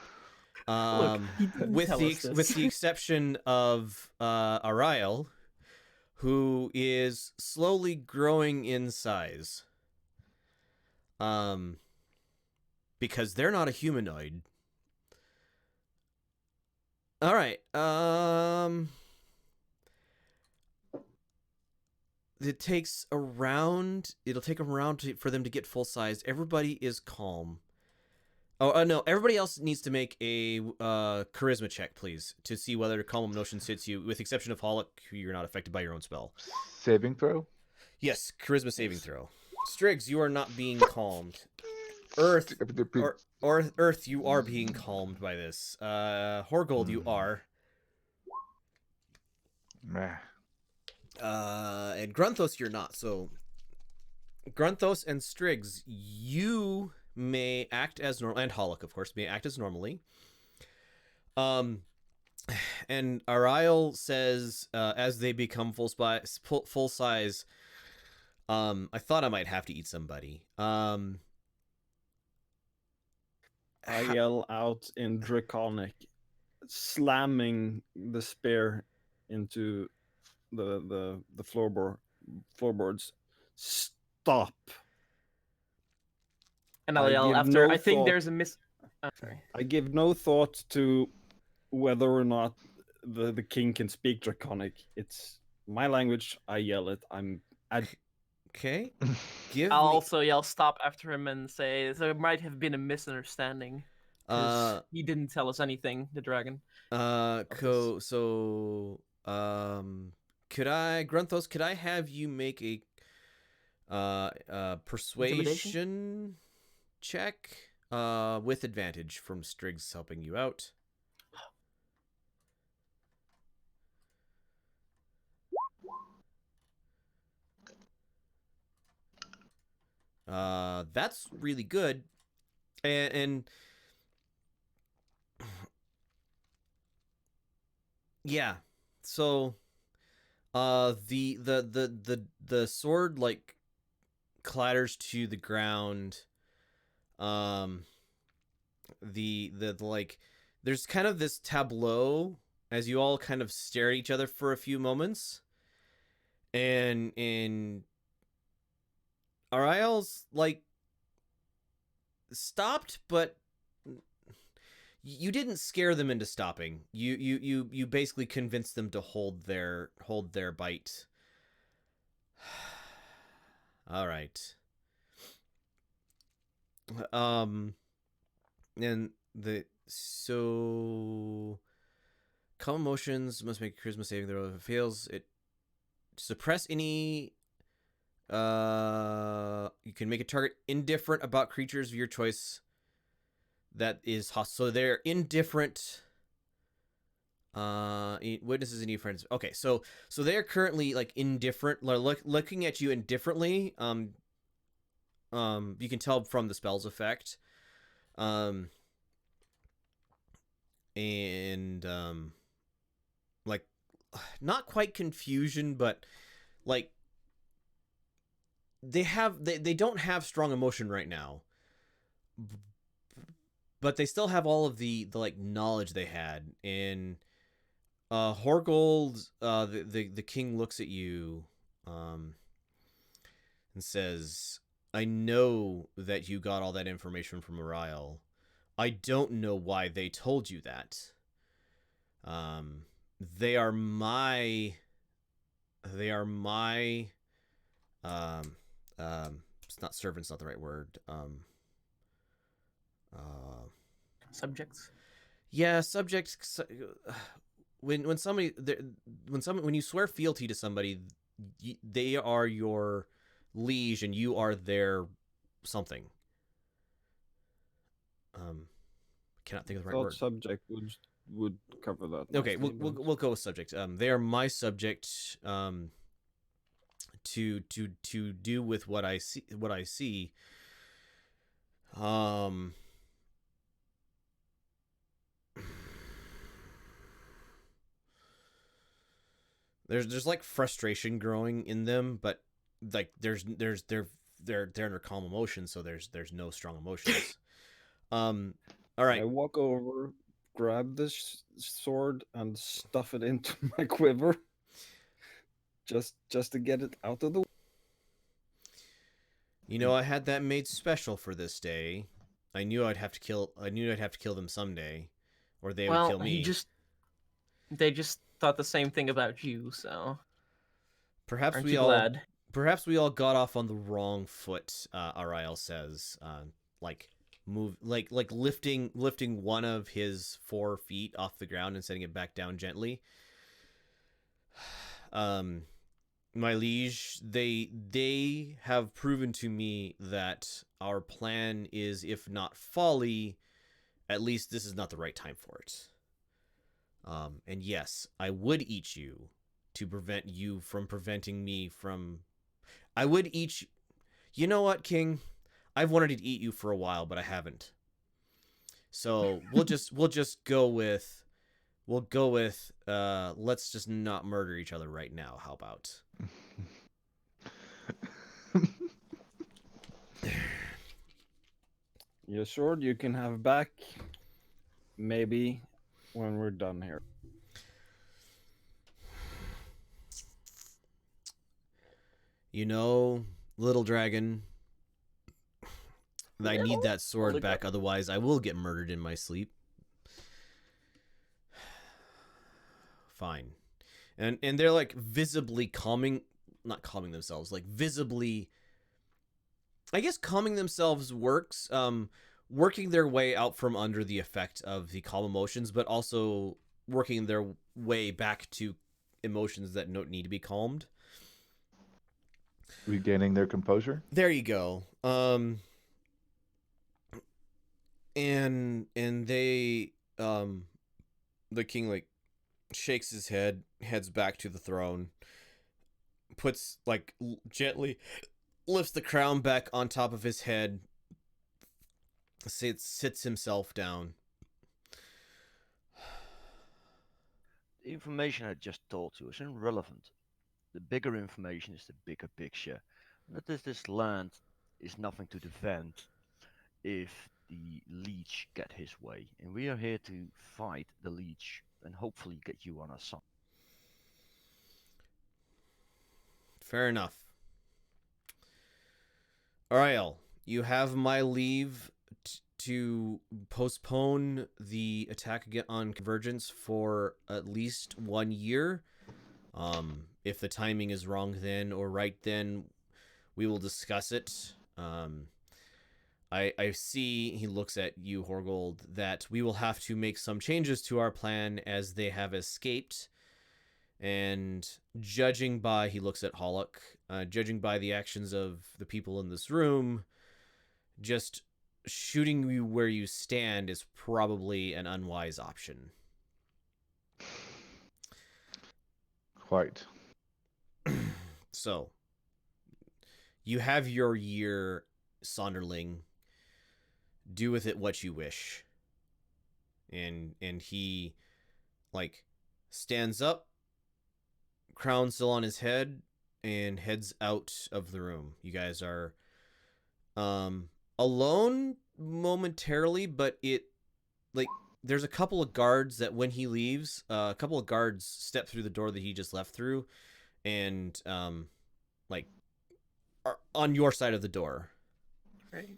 Look, he didn't with tell the us this. with the exception of Ariel, who is slowly growing in size. Because they're not a humanoid. All right. It'll take a round for them to get full size. Everybody is calm. Oh, no, everybody else needs to make a charisma check, please, to see whether calm emotions hits you, with the exception of Hollock, who you're not affected by your own spell. Saving throw? Yes, charisma saving throw. Striggs, you are not being calmed. Earth, or Earth, you are being calmed by this. Horgold, you are. Meh. And Grunthos, you're not. So, Grunthos and Striggs, you may act as normal, and Hollock, of course, may act as normally. And Ariel says, as they become full size, I thought I might have to eat somebody. I yell out in Draconic, slamming the spear into the floorboards. Stop! And I I'll yell give after. no I think thought- there's a miss. Sorry. I give no thought to whether or not the king can speak Draconic. It's my language. I yell it. Okay. Give I'll me. also yell stop after him and say there might have been a misunderstanding. 'Cause he didn't tell us anything, the dragon. Could I, Grunthos, could I have you make a persuasion check with advantage from Striggs helping you out? That's really good. And yeah. So the sword like clatters to the ground. The like, there's kind of this tableau as you all kind of stare at each other for a few moments. And Ariel's like stopped, but you didn't scare them into stopping. You basically convinced them to hold their bite. All right. And so calm emotions must make a charisma saving throw. If it fails, it suppress any. You can make a target indifferent about creatures of your choice that is hostile. So they're indifferent. Witnesses and new friends. Okay, so they are currently like indifferent, looking at you indifferently. You can tell from the spell's effect. Like, not quite confusion, but like they don't have strong emotion right now, but they still have all of the like knowledge they had. And Horgold, the king looks at you and says, I know that you got all that information from Ariel. I don't know why they told you that. They are my it's not servants, not the right word. Subjects. Yeah, subjects. When you swear fealty to somebody, they are your liege and you are their something. Cannot think of the right word. Subject would cover that. Okay, nicely, we'll go with subject. They are my subject. to do with what I see. There's like frustration growing in them, but like they're under calm emotion, so there's no strong emotions. All right. I walk over, grab this sword, and stuff it into my quiver, just to get it out of the way. You know, I had that made special for this day. I knew I'd have to kill them someday, or they would Well, kill me. they just thought the same thing about you, so Perhaps aren't we you all glad? got off on the wrong foot. Ariel says, like lifting one of his 4 feet off the ground and setting it back down gently. My liege, they have proven to me that our plan is, if not folly, at least this is not the right time for it. And yes, I would eat you to prevent you from preventing me from... I would eat you... You know what, King? I've wanted to eat you for a while, but I haven't. So we'll just go with... let's just not murder each other right now. How about? Your sword you can have back, maybe when we're done here. You know, little dragon, I need that sword back, otherwise I will get murdered in my sleep. Fine. And they're like visibly not calming themselves, like visibly, I guess calming themselves works, working their way out from under the effect of the calm emotions, but also working their way back to emotions that don't need to be calmed. Regaining their composure. There you go. And they, the king like shakes his head, heads back to the throne, puts like gently lifts the crown back on top of his head, sits himself down. The information I just told you is irrelevant. The bigger information is the bigger picture. That is, this land is nothing to defend if the leech get his way, and we are here to fight the leech and hopefully get you on our side. Fair enough. Ariel, you have my leave to postpone the attack on Convergence for at least 1 year. If the timing is wrong then or right then, we will discuss it. I see, he looks at you, Horgold, that we will have to make some changes to our plan as they have escaped. And judging by, he looks at Hollock, judging by the actions of the people in this room, just shooting you where you stand is probably an unwise option. Quite. So, you have your year, Sonderling. Do with it what you wish. And he, like, stands up, crown still on his head, and heads out of the room. You guys are alone momentarily, but it, like, there's a couple of guards that when he leaves, a couple of guards step through the door that he just left through, and like, are on your side of the door. Right.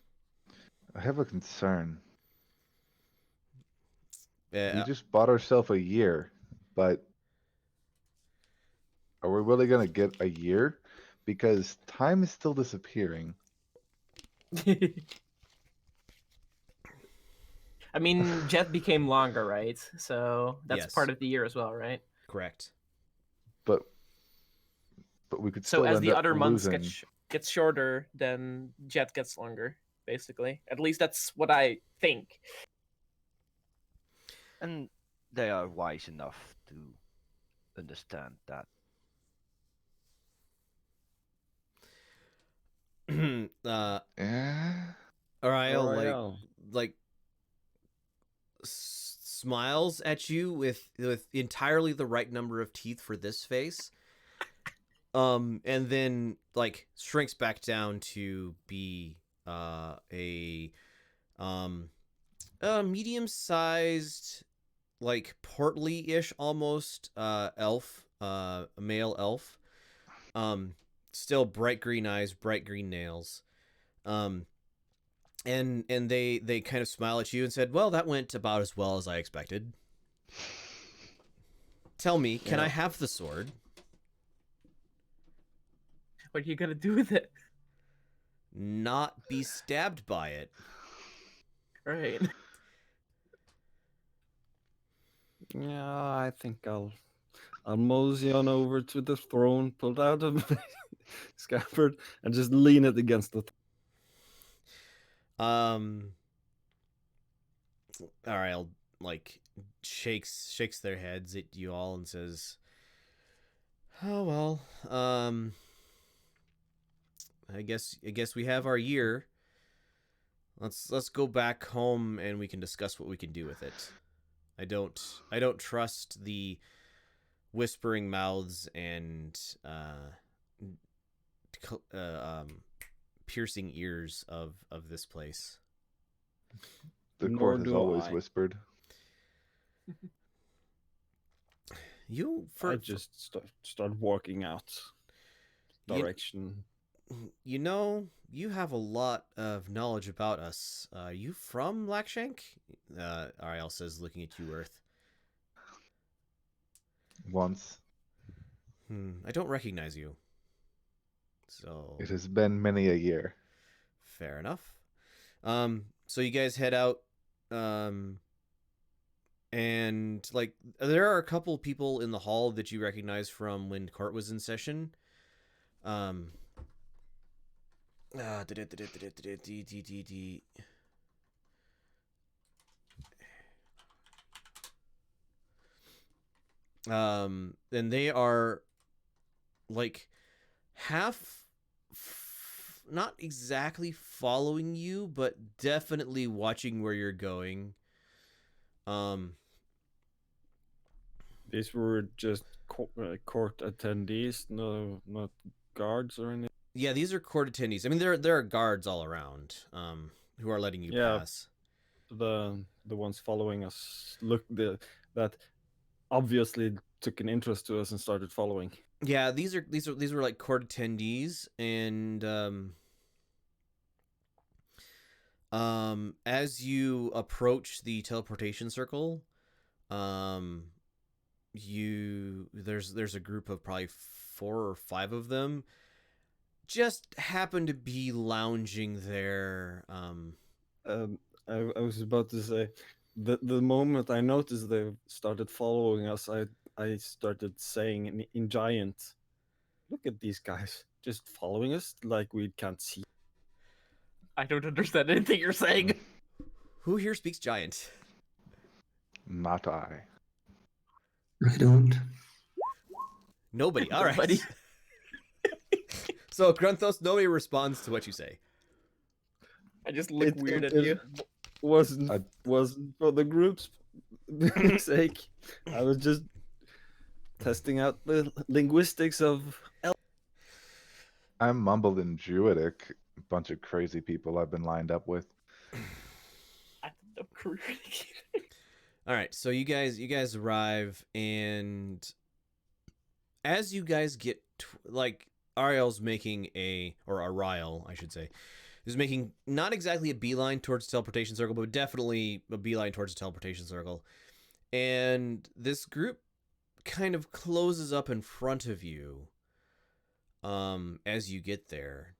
I have a concern. We Uh, just bought ourselves a year, but are we really gonna get a year? Because time is still disappearing. I mean, Jet became longer, right? So that's Yes. part of the year as well, right? correct. But we could So still as end the up other months losing. gets shorter, then Jet gets longer, basically. At least that's what I think. And they are wise enough to understand that. Yeah. Ariel Ariel. like smiles at you with entirely the right number of teeth for this face. And then like shrinks back down to be a medium-sized, like portly-ish almost elf, a male elf. Still bright green eyes, bright green nails. And they kind of smile at you and said, "Well, that went about as well as I expected. Tell me, can I Yeah. have the sword?" What are you gonna do with it? Not be stabbed by it. Right. Yeah, I think I'll mosey on over to the throne, pull out a scabbard, and just lean it against the. All right, I'll like shakes their heads at you all and says, "Oh well, I guess we have our year. Let's go back home and we can discuss what we can do with it. I don't trust the whispering mouths and piercing ears of this place." The Nor court has do always I. whispered. I just start walking out. Direction. You know, you have a lot of knowledge about us. You from Lackshank? Ariel says, looking at you, Earth. Once. I don't recognize you. So It has been many a year. fair enough. So you guys head out, and like there are a couple people in the hall that you recognize from when court was in session. And they are like not exactly following you, but definitely watching where you're going. These were just court attendees, no, not guards or anything. Yeah, these are court attendees. I mean, there are guards all around, who are letting you Yeah. pass. The ones following us that obviously took an interest to us and started following. Yeah, these were like court attendees, and as you approach the teleportation circle, there's a group of probably 4 or 5 of them just happen to be lounging there. I was about to say, the moment I noticed they started following us, I started saying in giant, "Look at these guys, just following us like we can't see." I don't understand anything you're saying. Who here speaks giant? Not I. I don't. Nobody. All right. Nobody. So Grunthos, nobody responds to what you say. I just look weird at it you. wasn't for the group's sake. I was just testing out the linguistics of. I'm mumbled in Druidic. A bunch of crazy people I've been lined up with. I don't know career. All right, so you guys arrive, and as you guys get like Ariel's making or Ariel, I should say, is making not exactly a beeline towards the teleportation circle, but definitely a beeline towards the teleportation circle. And this group kind of closes up in front of you as you get there.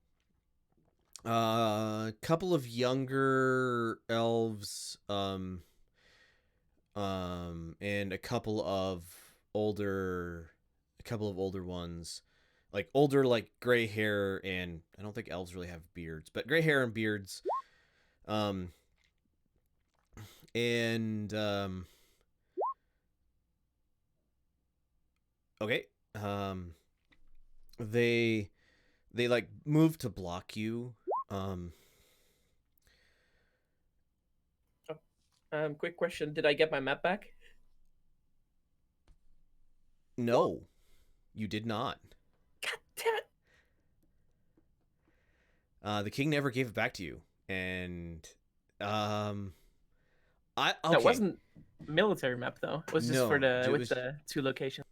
A couple of younger elves and a couple of older ones, like older, like gray hair, and I don't think elves really have beards, but gray hair and beards. Okay. They like move to block you, Quick question: did I get my map back? No, you did not. God damn it! The king never gave it back to you, and I okay. That wasn't military map though. It was just for No, the it with was- the 2 locations.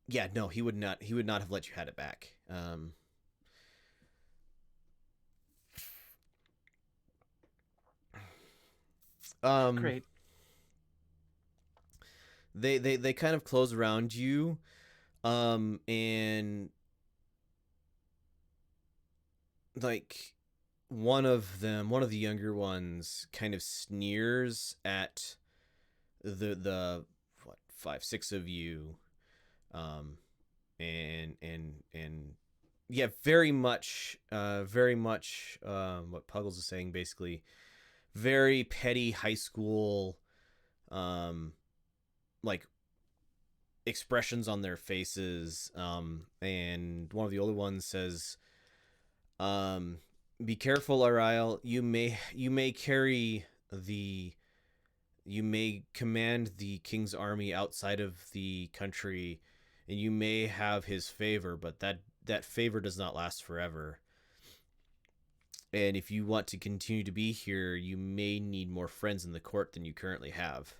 Yeah, no, he would not have let you had it back. Great. They kind of close around you, and like one of the younger ones kind of sneers at the what 5-6 of you, and yeah, very much what Puggles is saying, basically very petty high school like expressions on their faces, and one of the older ones says, be careful, Ariel. You may command the king's army outside of the country, and you may have his favor, but that favor does not last forever. And if you want to continue to be here, you may need more friends in the court than you currently have.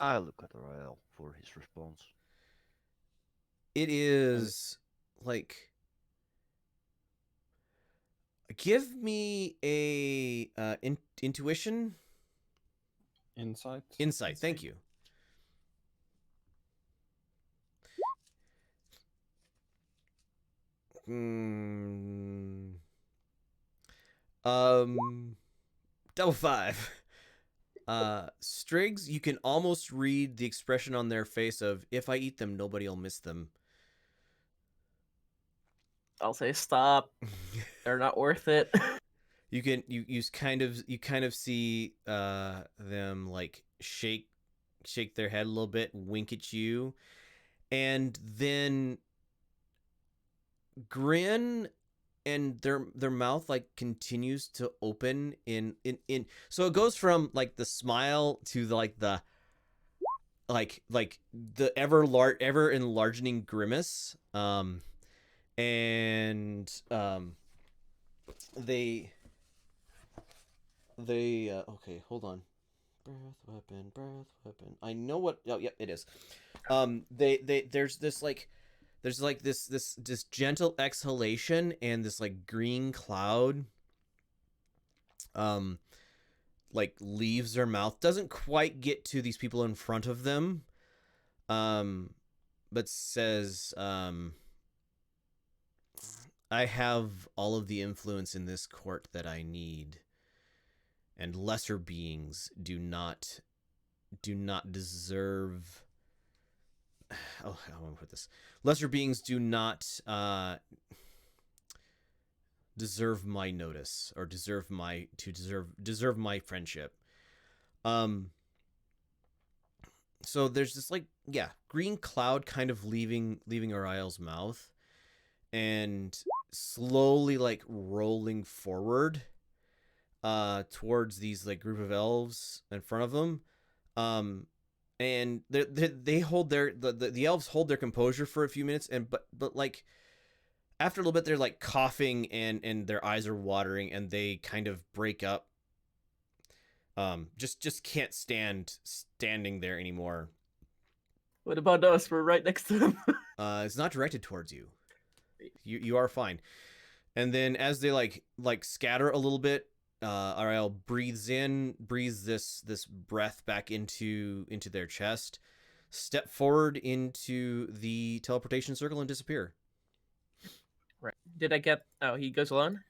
I look at Rael for his response. It is like, give me a intuition, Insight. Thank you. Double 5. Striggs, you can almost read the expression on their face of, if I eat them, nobody'll miss them. I'll say stop. They're not worth it. You kind of see them like shake their head a little bit, wink at you, and then grin, and their mouth like continues to open in so it goes from like the smile to the ever enlarging grimace, and they okay, hold on. Breath weapon. I know what. Oh, yep, it is. There's this gentle exhalation, and this like green cloud like leaves their mouth. Doesn't quite get to these people in front of them, but says, I have all of the influence in this court that I need, and lesser beings do not deserve. Oh, how do I put this? Lesser beings do not deserve my notice, or deserve my friendship. So there's this like, yeah, green cloud kind of leaving Ariel's mouth, and slowly like rolling forward towards these like group of elves in front of them. And they hold the elves hold their composure for a few minutes, and but like after a little bit they're like coughing, and their eyes are watering, and they kind of break up. Just can't standing there anymore. What about us? We're right next to them. It's not directed towards you. You are fine. And then as they like scatter a little bit, Ariel breathes this breath back into their chest, step forward into the teleportation circle, and disappear. Right. Did I get? Oh, he goes alone.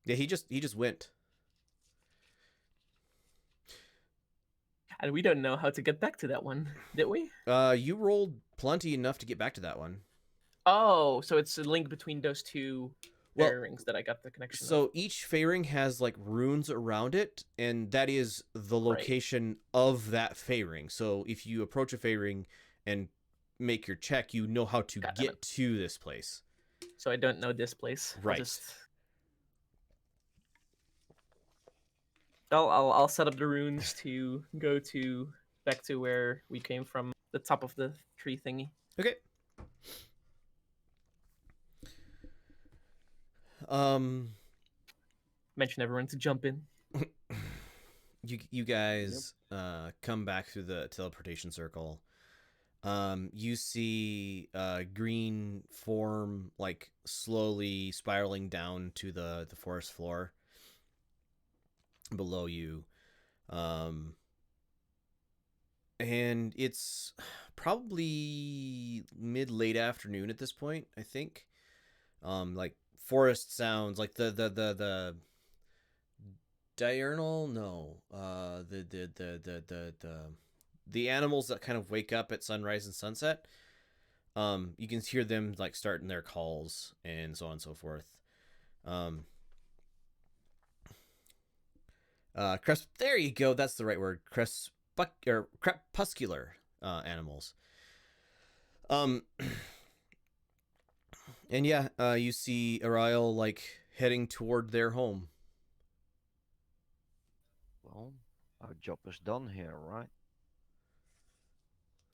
Yeah, he just went. And we don't know how to get back to that one, did we? You rolled plenty enough to get back to that one. Oh, so it's a link between those two. Well, fairy rings that I got the connection of. So each fairing has like runes around it, and that is the Right. location of that fairing. So if you approach a fairing and make your check, you know how to God damn get to this place. So I don't know this place. Right. I'll set up the runes to go back to where we came from, the top of the tree thingy. Okay. Mention everyone to jump in. You guys come back through the teleportation circle. You see a green form like slowly spiraling down to the forest floor below you. And it's probably mid-late afternoon at this point, I think. Like forest sounds, like the diurnal, no, the animals that kind of wake up at sunrise and sunset. You can hear them like starting their calls and so on and so forth. There you go. That's the right word. Crepuscular animals. And yeah, you see Ariel like heading toward their home. Well, our job is done here, right?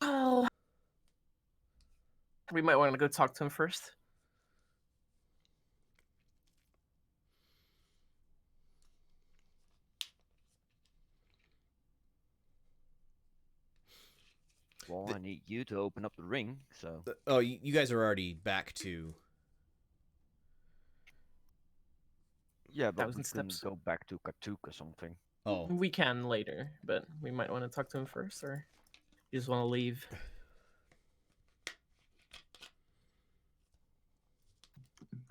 Oh, we might want to go talk to him first. Well, I need you to open up the ring, so... Oh, you guys are already back to... Yeah, but we Thousand can steps. go back to Katuk or something. Oh. We can later, but we might want to talk to him first, or you just want to leave?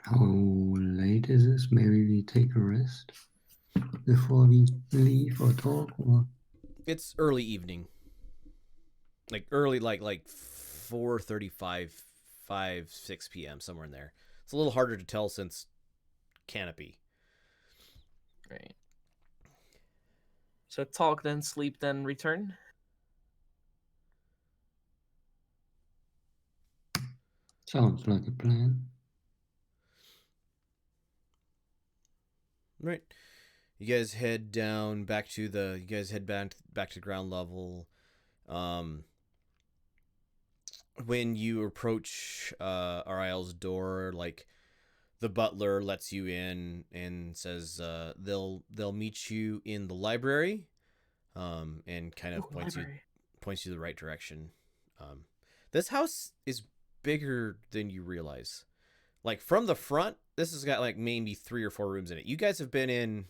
How late is this? Maybe we take a rest before we leave or talk, or It's early evening. Like early, like 4:35, 6 p.m., somewhere in there. It's a little harder to tell since canopy. Right. So talk, then sleep, then return. sounds like a plan. Right. You guys head down back to the. You guys head back to ground level. When you approach Ariel's door, like the butler lets you in and says they'll meet you in the library, and kind of points you the right direction. This house is bigger than you realize. Like from the front, this has got like maybe 3 or 4 rooms in it. You guys have been in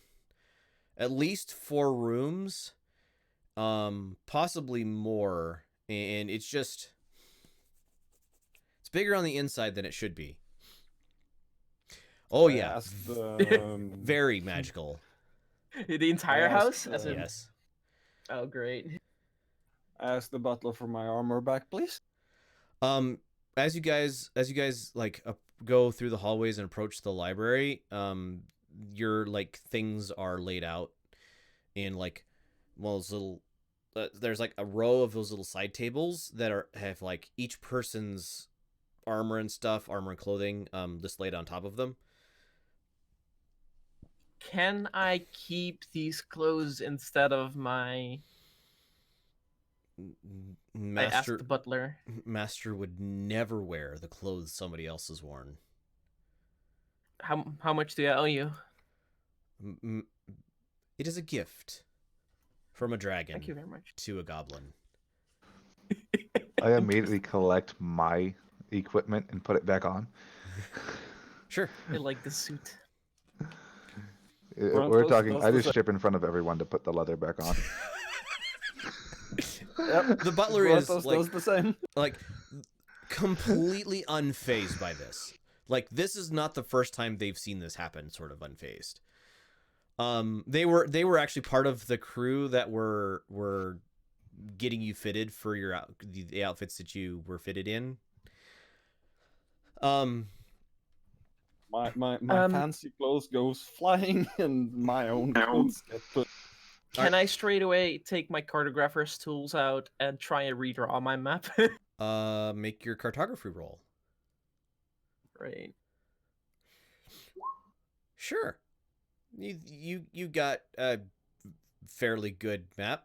at least 4 rooms, possibly more, and it's bigger on the inside than it should be. Oh yeah, very magical. The entire house? As in... Yes. Oh, great. Ask the butler for my armor back, please. As you guys like go through the hallways and approach the library, your like things are laid out in like those little. There's like a row of those little side tables that have like each person's armor and stuff, armor and clothing, just laid on top of them. Can I keep these clothes instead of my... I asked the butler. Master would never wear the clothes somebody else has worn. How much do I owe you? It is a gift from a dragon. Thank you very much. To a goblin. I immediately collect my equipment and put it back on. Sure. I like the suit. We're talking. I just ship in front of everyone to put the leather back on. Yep. The butler is like the same. Like completely unfazed by this. Like this is not the first time they've seen this happen. Sort of unfazed. They were actually part of the crew that were getting you fitted for your the outfits that you were fitted in. My fancy clothes goes flying, and my own clothes get put. Can I straight away take my cartographer's tools out and try and redraw my map? Make your cartography roll. Right. Sure. You got a fairly good map.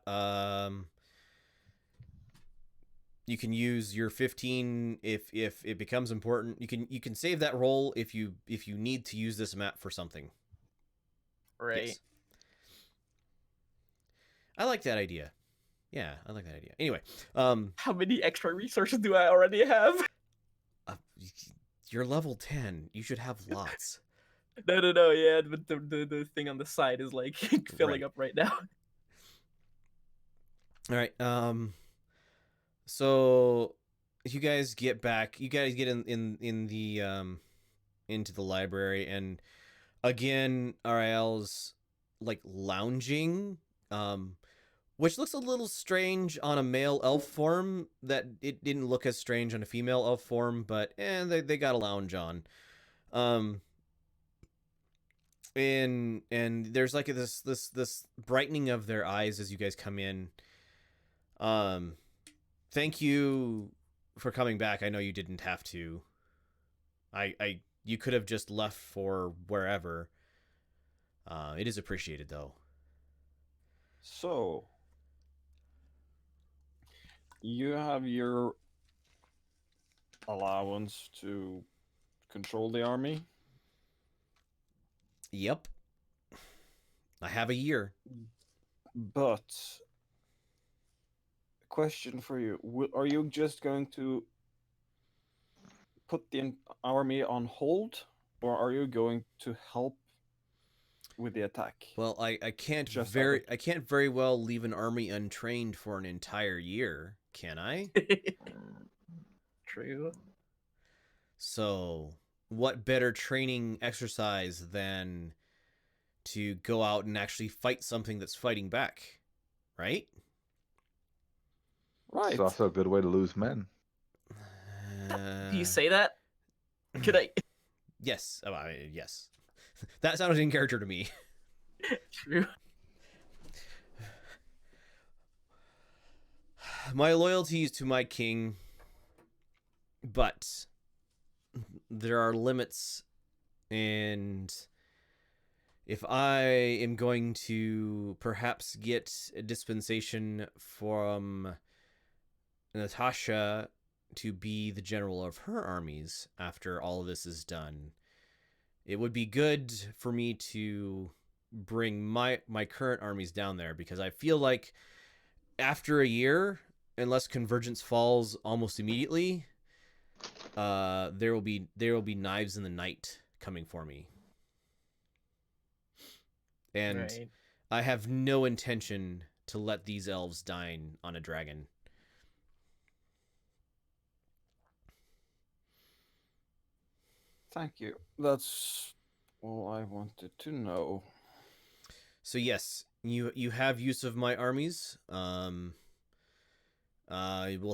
You can use your 15 if it becomes important. You can save that roll if you need to use this map for something. Right. Yes. I like that idea. Yeah, I like that idea. Anyway, How many extra resources do I already have? you're level 10. You should have lots. No, yeah, but the thing on the side is like filling Right. up right now. All right. So you guys get back. You guys get in the into the library, and again, RIL's like lounging, which looks a little strange on a male elf form. That it didn't look as strange on a female elf form, but they got a lounge on. And there's like this brightening of their eyes as you guys come in. Thank you for coming back. I know you didn't have to. You could have just left for wherever. It is appreciated though. So, you have your allowance to control the army. Yep. I have a year. But, question for you: are you just going to put the army on hold, or are you going to help with the attack? Well, I can't Just I can't very well leave an army untrained for an entire year, can I? True. So, what better training exercise than to go out and actually fight something that's fighting back, right? Right. It's also a good way to lose men. Do you say that? Could I? Yes. Yes. That sounded in character to me. True. My loyalty is to my king, but there are limits, and if I am going to perhaps get a dispensation from Natasha to be the general of her armies after all of this is done, it would be good for me to bring my current armies down there, because I feel like after a year, unless convergence falls almost immediately, there will be knives in the night coming for me. And Right. I have no intention to let these elves dine on a dragon. Thank you. That's all I wanted to know. So yes, you have use of my armies. We'll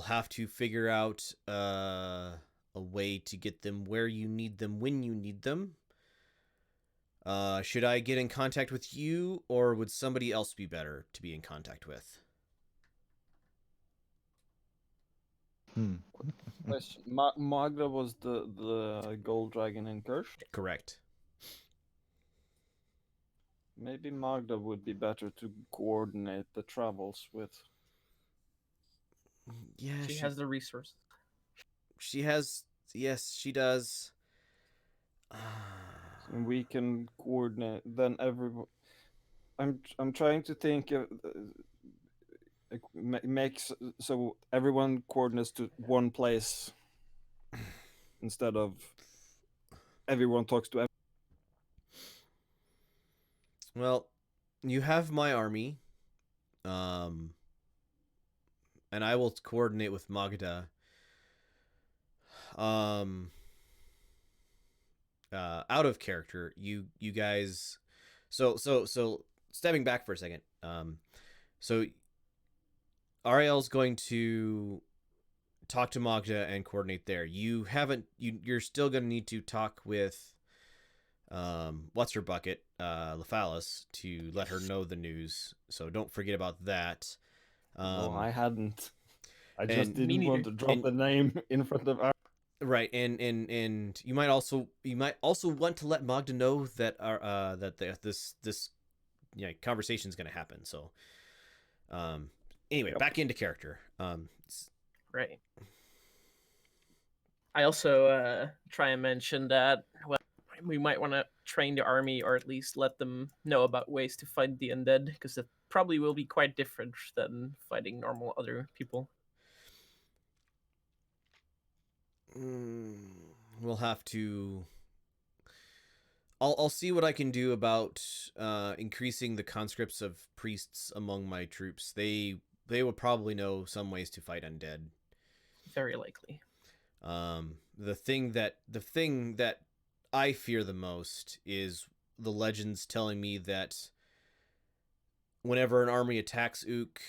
have to figure out a way to get them where you need them when you need them. Should I get in contact with you, or would somebody else be better to be in contact with? Question: Magda was the gold dragon in Kirsch. Correct. Maybe Magda would be better to coordinate the travels with. Yeah, She has the resources. She has. Yes, she does. And we can coordinate. Then everyone. I'm trying to think of makes so everyone coordinates to one place instead of everyone talks to. Well, you have my army, and I will coordinate with Magda. Out of character, you guys. So stepping back for a second. So Ariel's going to talk to Magda and coordinate there. You're still going to need to talk with what's her bucket, Lephalis, to let her know the news. So don't forget about that. No, I hadn't. I and- just Me didn't want neither. to drop the name in front of our... Right, and you might also want to let Magda know that this conversation is going to happen. So, anyway, Yep. back into character. Right. I also try and mention that, well, we might want to train the army, or at least let them know about ways to fight the undead, because it probably will be quite different than fighting normal other people. We'll have to. I'll see what I can do about increasing the conscripts of priests among my troops. They will probably know some ways to fight undead. Very likely. The thing that I fear the most is the legends telling me that whenever an army attacks Ook,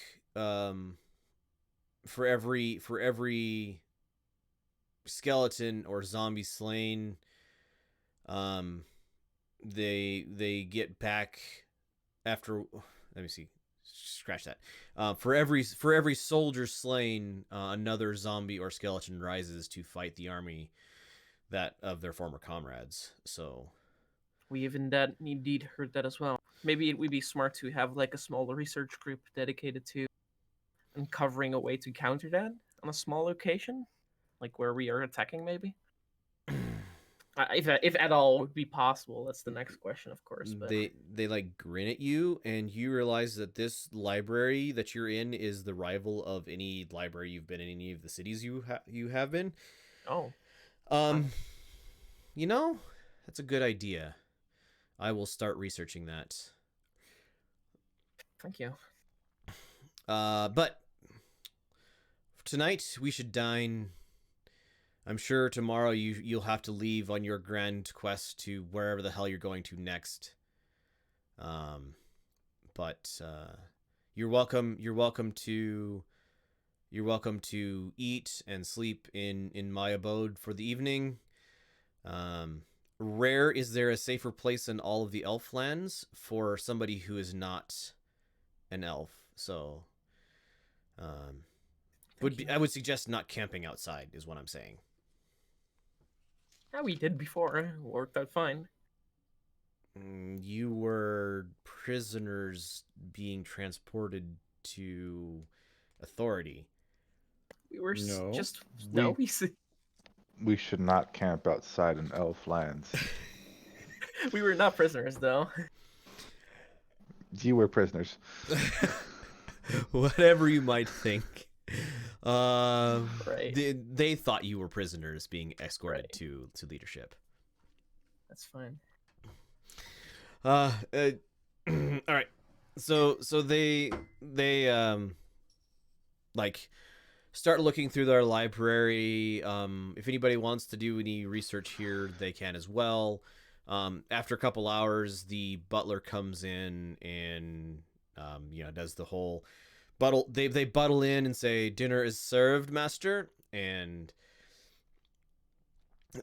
for every skeleton or zombie slain, they get back after. Let me see. Scratch that. For every soldier slain, another zombie or skeleton rises to fight the army that of their former comrades. So We even that indeed heard that as well. Maybe it would be smart to have like a small research group dedicated to uncovering a way to counter that on a small location, like where we are attacking, maybe. If at all would be possible. That's the next question, of course. But they like grin at you, and you realize that this library that you're in is the rival of any library you've been in any of the cities you have been. oh, You know, that's a good idea. I will start researching that. thank you. But tonight we should dine. I'm sure tomorrow you'll have to leave on your grand quest to wherever the hell you're going to next. But you're welcome to eat and sleep in my abode for the evening. Rare is there a safer place in all of the elf lands for somebody who is not an elf. So I would suggest not camping outside is what I'm saying. Yeah, we did before. It worked out fine. You were prisoners being transported to authority. We were No, just we- no. We should not camp outside in elf lands. We were not prisoners though. You were prisoners. Whatever you might think. Right. They thought you were prisoners being escorted Right. to leadership. That's fine. All right. So they like start looking through their library. If anybody wants to do any research here, they can as well. After a couple hours, the butler comes in and does the whole buttle. They buttle in and say, "Dinner is served, master," and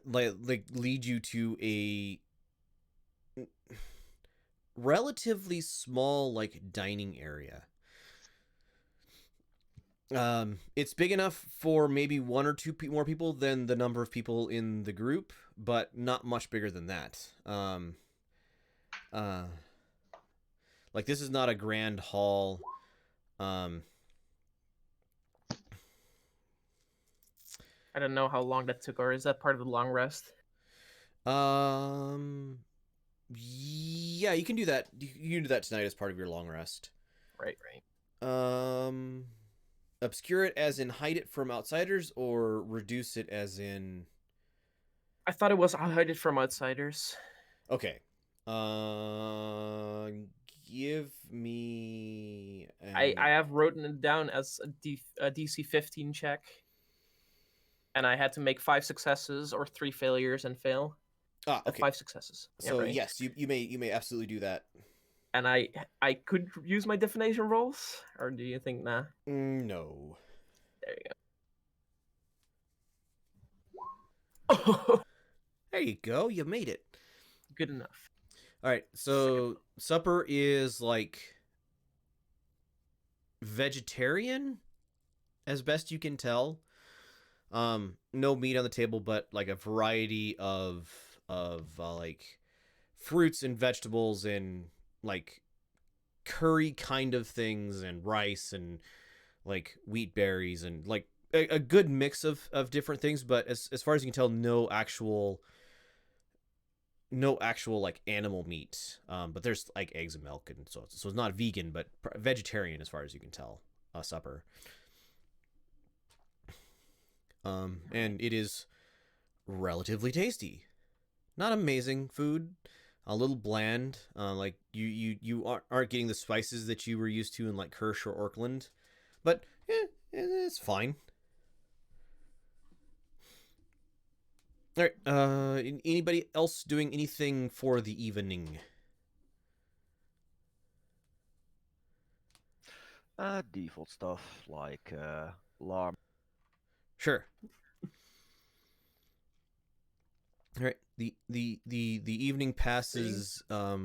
like lead you to a relatively small like dining area. It's big enough for maybe one or two more people than the number of people in the group, but not much bigger than that. Like this is not a grand hall. I don't know how long that took, or is that part of the long rest? Yeah, you can do that. You can do that tonight as part of your long rest. Right. Obscure it as in hide it from outsiders, or reduce it as in. I thought it was I'll hide it from outsiders. Okay. Give me. I have written it down as a DC 15 check, and I had to make 5 successes or 3 failures and fail. Okay. 5 successes. Yeah, So right. yes, you may absolutely do that. And I could use my divination rolls, or do you think nah? No. There you go. There you go. You made it. good enough. All right, so supper is like vegetarian, as best you can tell. No meat on the table, but like a variety of like fruits and vegetables and like curry kind of things and rice and like wheat berries and like a good mix of different things. But as far as you can tell, no actual like animal meat. But there's like eggs and milk, and so it's not vegan, but vegetarian as far as you can tell. Supper. And it is relatively tasty. Not amazing food, a little bland. Like you aren't getting the spices that you were used to in like Kirsch or Orkland, but it's fine. All right. Anybody else doing anything for the evening? Default stuff like alarm. Sure. All right. The evening passes. I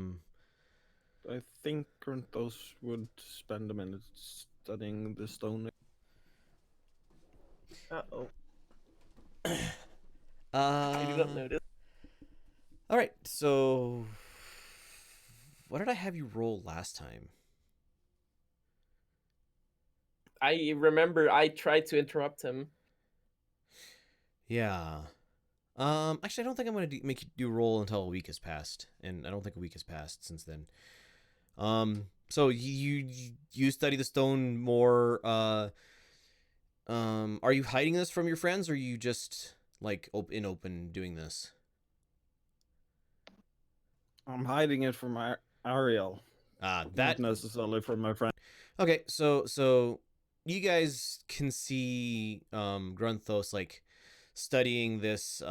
think Grunthos would spend a minute studying the stone. Uh-oh. I did not notice. All right. So, what did I have you roll last time? I remember I tried to interrupt him. Yeah. Actually, I don't think I'm gonna make you do roll until a week has passed, and I don't think a week has passed since then. So you study the stone more. Are you hiding this from your friends, or are you just like open doing this? I'm hiding it from Ariel, That not necessarily from my friend. Okay, so you guys can see Grunthos like studying this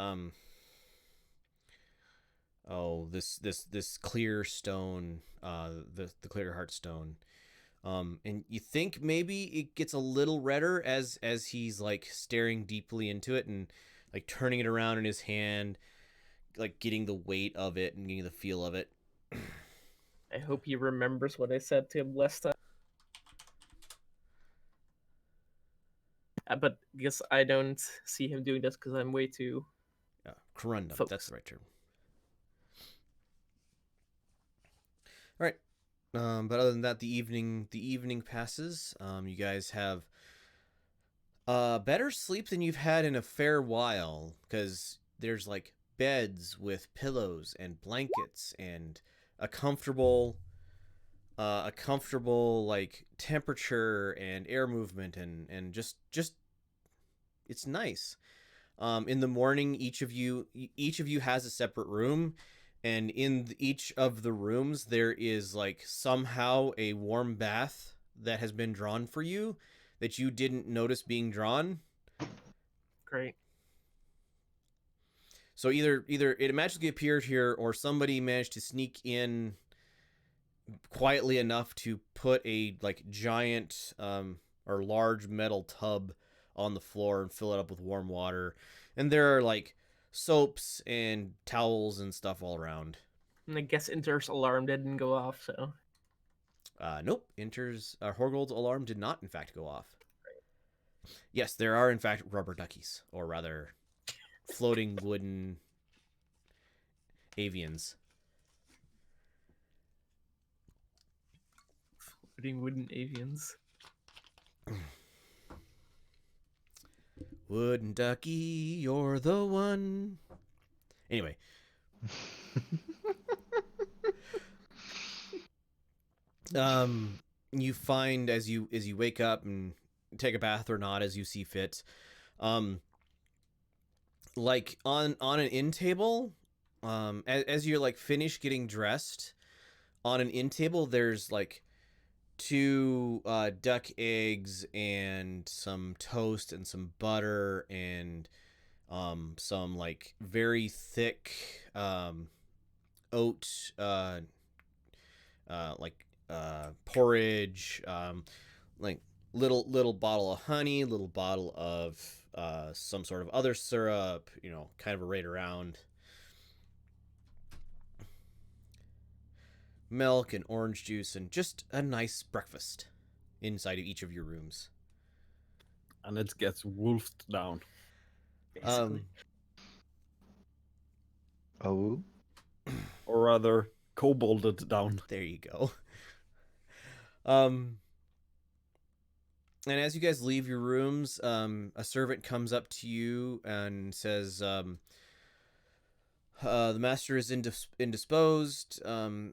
this clear stone, the clear heart stone. And you think maybe it gets a little redder as he's like staring deeply into it and like turning it around in his hand, like getting the weight of it and getting the feel of it. I hope he remembers what I said to him last time. But I guess I don't see him doing this because I'm way too... Yeah, corundum. Focus. That's the right term. All right. But other than that, the evening passes. You guys have better sleep than you've had in a fair while, because there's like beds with pillows and blankets and a comfortable like temperature and air movement and just it's nice. In the morning, each of you has a separate room, and in each of the rooms there is like somehow a warm bath that has been drawn for you that you didn't notice being drawn. Great. So either it magically appeared here, or somebody managed to sneak in quietly enough to put a like giant or large metal tub on the floor and fill it up with warm water. And there are like soaps and towels and stuff all around. And I guess Inter's alarm didn't go off, so... Nope. Horgold's alarm did not, in fact, go off. Yes, there are, in fact, rubber duckies, or rather, floating wooden avians. Floating wooden avians. Wooden ducky, you're the one. Anyway. You find as you wake up and take a bath or not as you see fit, like on an end table, as you're like finished getting dressed, on an end table there's like 2 duck eggs and some toast and some butter and some like very thick oat porridge, like little bottle of honey, little bottle of some sort of other syrup, kind of arrayed around. milk and orange juice and just a nice breakfast inside of each of your rooms. And it gets wolfed down. Basically. Oh, Or rather, kobolded down. There you go. And as you guys leave your rooms, a servant comes up to you and says, the master is indisposed.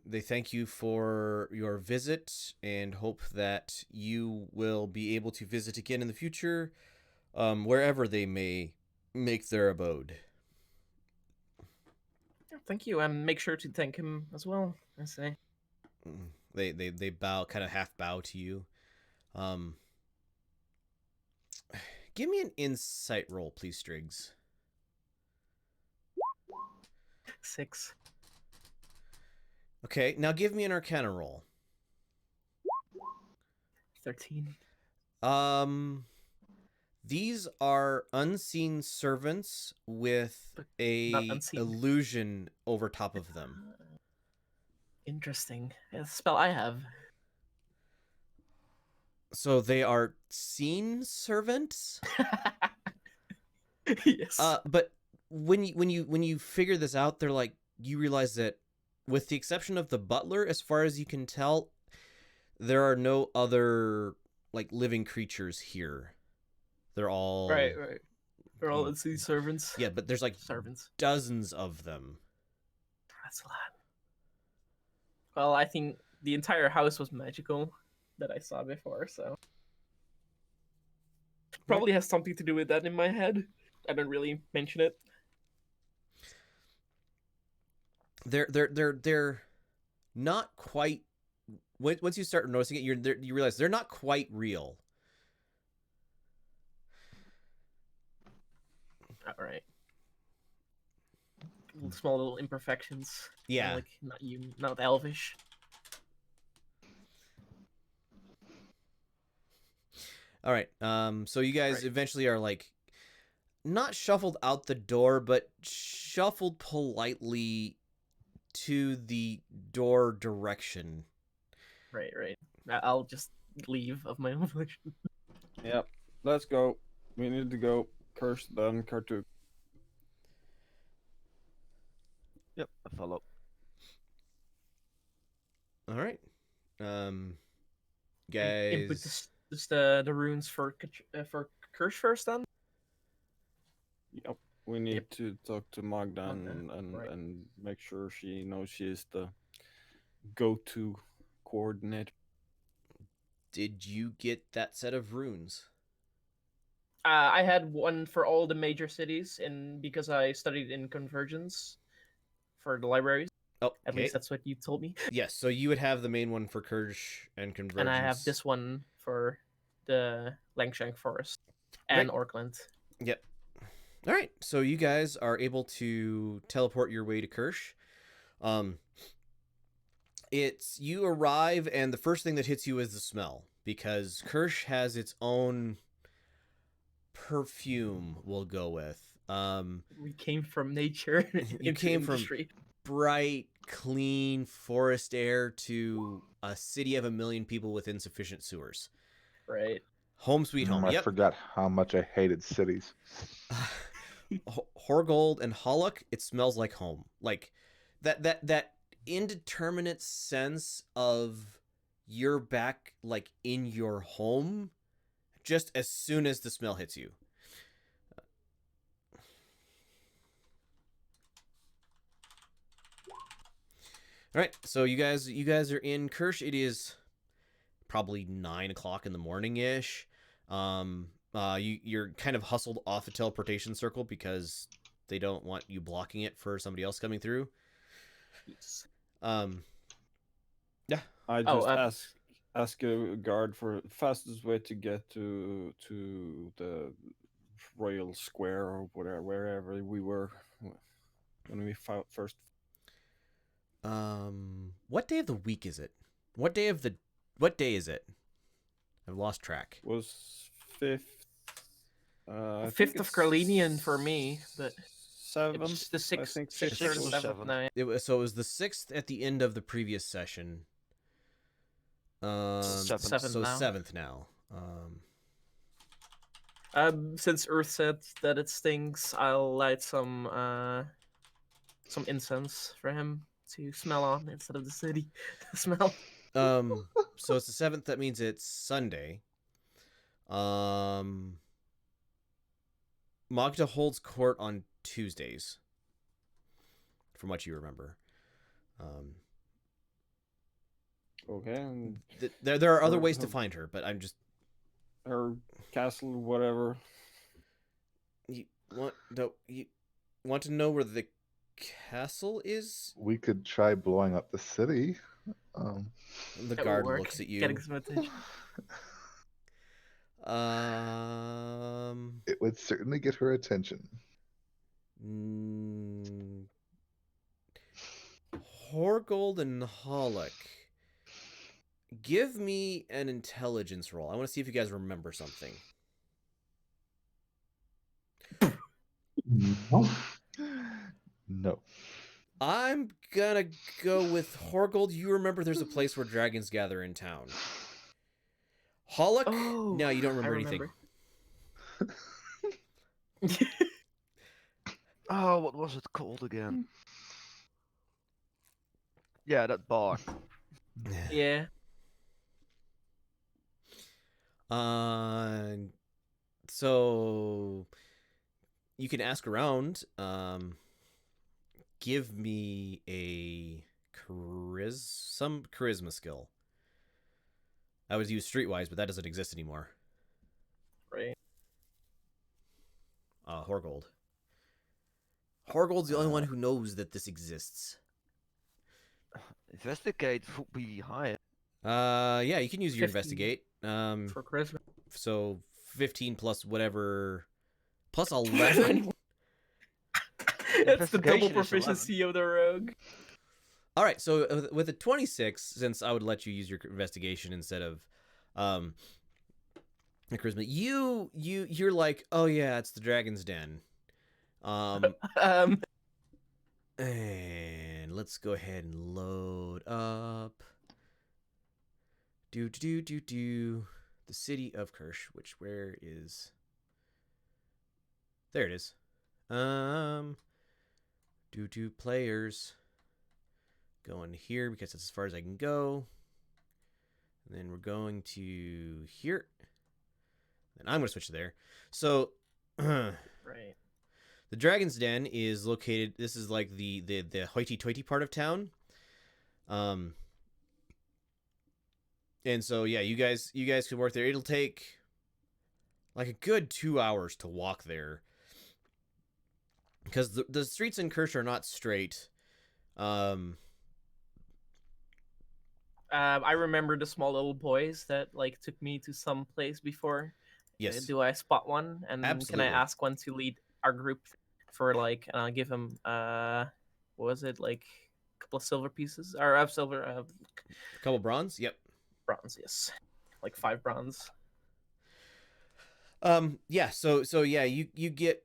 They thank you for your visit and hope that you will be able to visit again in the future, wherever they may make their abode. Thank you, and make sure to thank him as well. I say. They bow, kind of half bow to you. Give me an insight roll, please, Striggs. 6. Okay, now give me an Arcana roll. 13. These are unseen servants with But not a unseen. illusion over top of them. Interesting. Yeah, the spell I have. So they are seen servants. Yes. But when you figure this out, they're like, you realize that, with the exception of the butler, as far as you can tell, there are no other like living creatures here. They're all right. They're all Mm. unseen servants. Yeah, but there's like Servants. dozens of them. That's a lot. Well, I think the entire house was magical that I saw before, so probably has something to do with that in my head. I don't really mention it. They're not quite. Once you start noticing it, you realize they're not quite real. All right. Small little imperfections. Yeah. Like not elvish. All right. So you guys Right. eventually are like not shuffled out the door, but shuffled politely to the door direction. Right. I'll just leave of my own volition. Yep. Let's go. We need to go. Curse then Kartuk. Yep, I follow. All right. Input Guys. the runes for Kirsch first then. Yep. We need Yep. to talk to Magda Magda, and right. and make sure she knows she is the go-to coordinate. Did you get that set of runes? I had one for all the major cities, and because I studied in convergence for the libraries. Oh, At least that's what you told me. Yes, so you would have the main one for Kirsch and Convergence. And I have this one for the Langshank Forest and Orkland. Yep. All right, so you guys are able to teleport your way to Kirsch. It's you arrive, and the first thing that hits you is the smell, because Kirsch has its own perfume. We'll go with. We came from nature. You into came from industry. bright, clean forest air to a city of 1 million people with insufficient sewers. Right. Home sweet home. I Yep. forgot how much I hated cities. Horgold and Hollock, it smells like home. Like that indeterminate sense of you're back like in your home just as soon as the smell hits you. All right, so you guys are in Kirsch. It is probably 9 o'clock in the morning ish. You're kind of hustled off the teleportation circle because they don't want you blocking it for somebody else coming through. Yes. Yeah. I just ask a guard for fastest way to get to the Royal Square or whatever, wherever we were when we first. What day of the week is it? What day is it? I've lost track. Was 5th. I 5th think of it's Carlinian for me, but 7th. It's the I sixth, think sixth or sixth the or seventh seventh. night. So it was the 6th at the end of the previous session. It's the Seventh. seventh So now. 7th now. Since Earth said that it stinks, I'll light some incense for him to smell on instead of the city smell. So it's the 7th. That means it's Sunday. Magda holds court on Tuesdays, from what you remember. Okay. And There are other Her- ways to her- find her, but I'm just her castle, whatever. you want to know where the castle is? We could try blowing up the city. The That will guard work. looks at you. Getting some attention. It would certainly get her attention. Horgold and Hollick. Give me an intelligence roll. I want to see if you guys remember something. No. No. I'm gonna go with Horgold. You remember there's a place where dragons gather in town. Hollick? Oh, No, you don't I remember anything. Oh, what was it called again? Yeah, that bar. Yeah. So you can ask around. Give me a some charisma skill. I was used streetwise, but that doesn't exist anymore. Right. Horgold. Horgold's the only one who knows that this exists. Investigate would be higher. Yeah, you can use your 50. investigate. For Christmas. So 15 plus whatever, plus 11. That's the double Investigation is 11. proficiency of the rogue. All right, so with a 26, since I would let you use your investigation instead of the charisma, you're like, oh yeah, it's the Dragon's Den. And let's go ahead and load up. The city of Kirsch, where is? There it is. Players. Going here because that's as far as I can go. And then we're going to here. And I'm going to switch to there. So, right. the Dragon's Den is located. This is like the hoity-toity part of town. And so yeah, you guys can work there. It'll take like a good 2 hours to walk there. Because the streets in Kirsch are not straight. I remember the small little boys that like took me to some place before. Yes. Do I spot one? And Absolutely. can I ask one to lead our group for like give him what was it, like a couple of silver pieces or silver A couple bronze? Yep. bronze, yes. Like 5 bronze. Yeah, so yeah, you get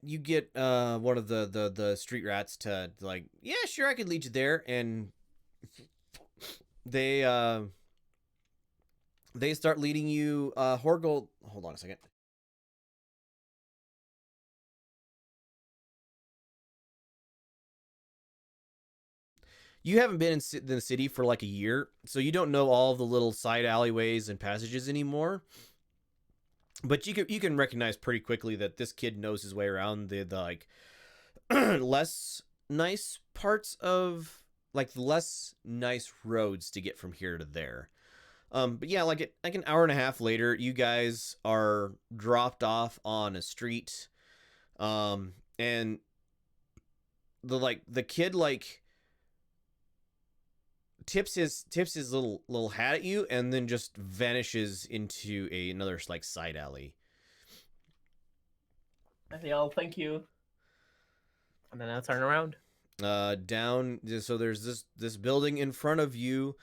one of the street rats to like, yeah, sure, I could lead you there, and they start leading you. Horgold, hold on a second. You haven't been in the city for like a year, so you don't know all of the little side alleyways and passages anymore. But you can recognize pretty quickly that this kid knows his way around the like less nice parts of like the less nice roads to get from here to there. But yeah, like an hour and a half later, you guys are dropped off on a street, and the kid like tips his little hat at you and then just vanishes into another like side alley. I yell, thank you. And then I'll turn around. Down, so there's this building in front of you,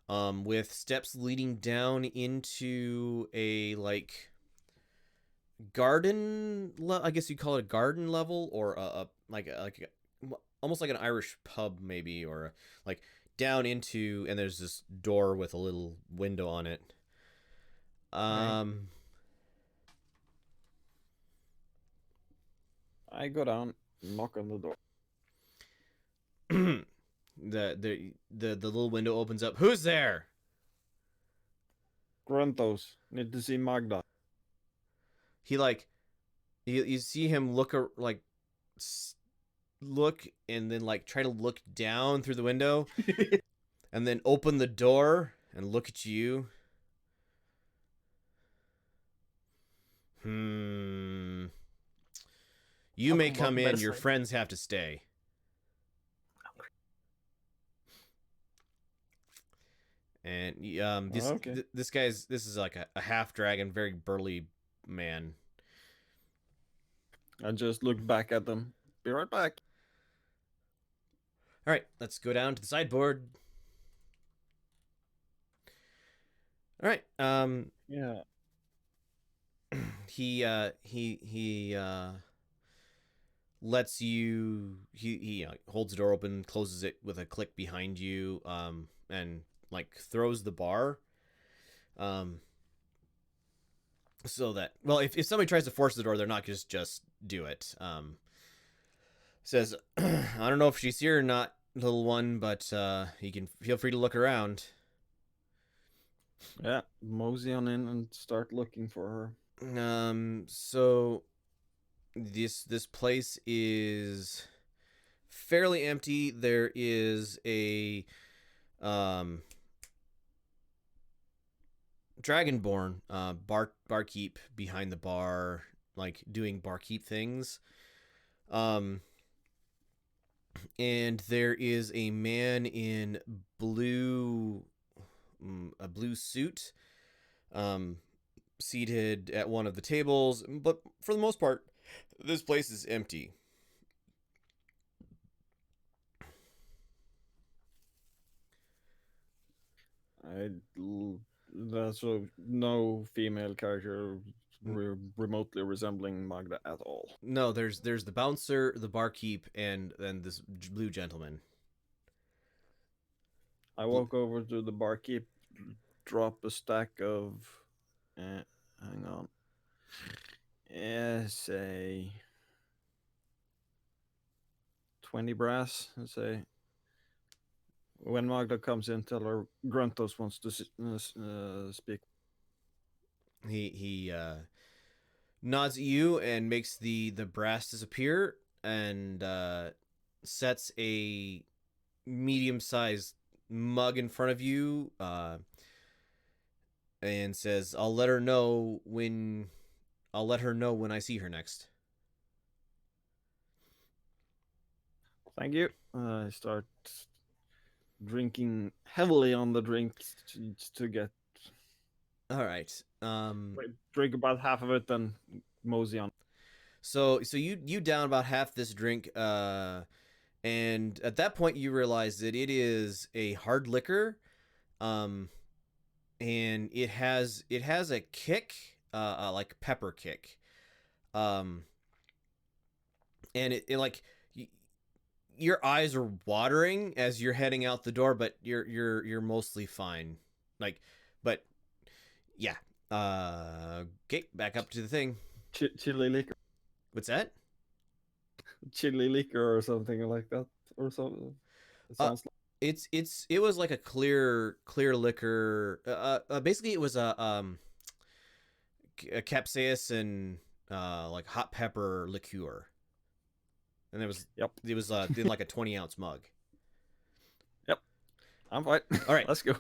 with steps leading down into a like garden. I guess you'd call it a garden level or almost like an Irish pub maybe, or like down into, and there's this door with a little window on it. I go down, knock on the door. the little window opens up. Who's there? Gruntos, need to see Magda. He like you see him look look and then like try to look down through the window and then open the door and look at you. You may come in. Your friends have to stay. And this is like a half dragon, very burly man. I just look back at them. Be right back. All right, let's go down to the sideboard. All right. Yeah. He lets you. He holds the door open, closes it with a click behind you, and like throws the bar. So that, well, if somebody tries to force the door, they're not just do it. Says, I don't know if she's here or not, little one, but you can feel free to look around. Yeah, mosey on in and start looking for her. So this place is fairly empty. There is a Dragonborn barkeep behind the bar, like doing barkeep things. And there is a man in a blue suit, seated at one of the tables, but for the most part, this place is empty. That's no female character remotely resembling Magda at all. No, there's the bouncer, the barkeep, and this blue gentleman. I walk over to the barkeep, drop a stack of, hang on, say 20 brass, and say, when Magda comes in, tell her Gruntos wants to speak. He nods at you and makes the brass disappear and sets a medium-sized mug in front of you and says, I'll let her know when I see her next. Thank you. I start drinking heavily on the drinks to get. All right. Drink about half of it, then mosey on. So you down about half this drink, and at that point you realize that it is a hard liquor, and it has a kick, like pepper kick, and it like your eyes are watering as you're heading out the door, but you're mostly fine. Like, but yeah. Okay, back up to the thing. Chili liquor. What's that? Chili liquor or something like that, or something. It sounds like... It was like a clear liquor. Basically it was a capsaicin, like hot pepper liqueur. And it was in like a 20-ounce mug. Yep. I'm fine. All right. Let's go.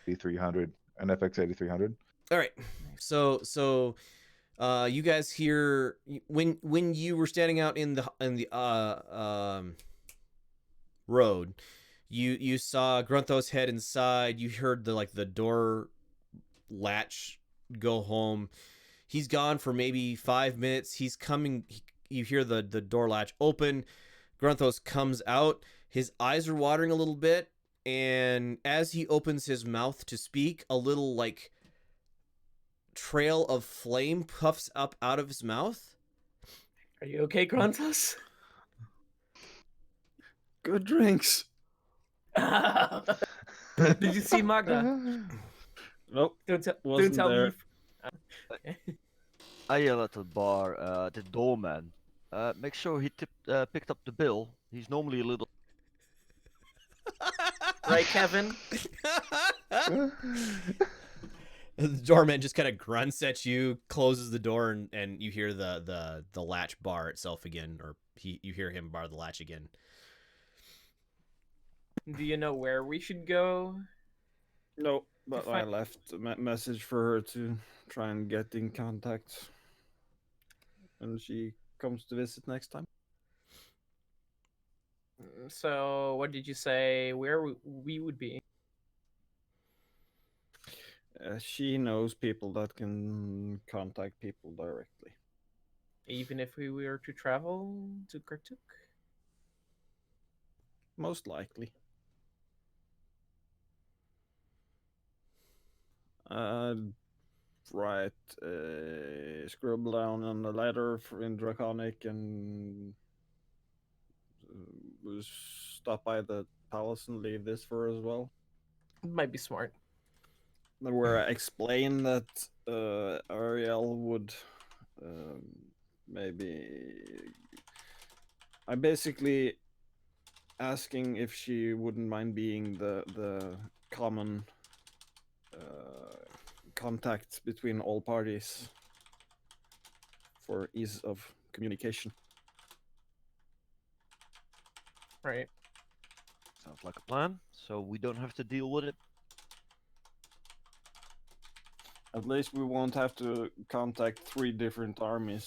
8300, an FX 8300. All right. So you guys hear when you were standing out in the road, you saw Grunthos head inside. You heard the door latch go home. He's gone for maybe 5 minutes. He's coming. You hear the door latch open. Grunthos comes out. His eyes are watering a little bit, and as he opens his mouth to speak, a little like trail of flame puffs up out of his mouth. Are you okay, Grantos? Good drinks. Did you see Magda? Nope. Don't Wasn't tell there. me. I yell at the bar, the doorman. Make sure he picked up the bill. He's normally a little. Right, Kevin? The doorman just kind of grunts at you, closes the door, and you hear the latch bar itself again, or you hear him bar the latch again. Do you know where we should go? No, but I Fine. left a message for her to try and get in contact when she comes to visit next time. So, what did you say? Where we would be? She knows people that can contact people directly. Even if we were to travel to Kartuk? Most likely. Write, scribble down on a letter in Draconic and stop by the palace and leave this for her as well. Might be smart. Where I explain that Ariel would maybe. I basically asking if she wouldn't mind being the common contact between all parties for ease of communication. Right. Sounds like a plan. So we don't have to deal with it. At least we won't have to contact 3 different army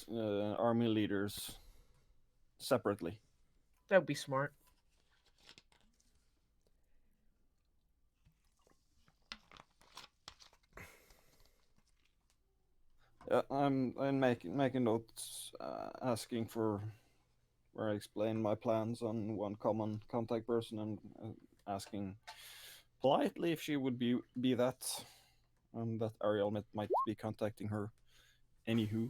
leaders separately. That would be smart. I'm making notes, asking for where I explain my plans on one common contact person and asking politely if she would be that, and that Ariel might be contacting her. Anywho,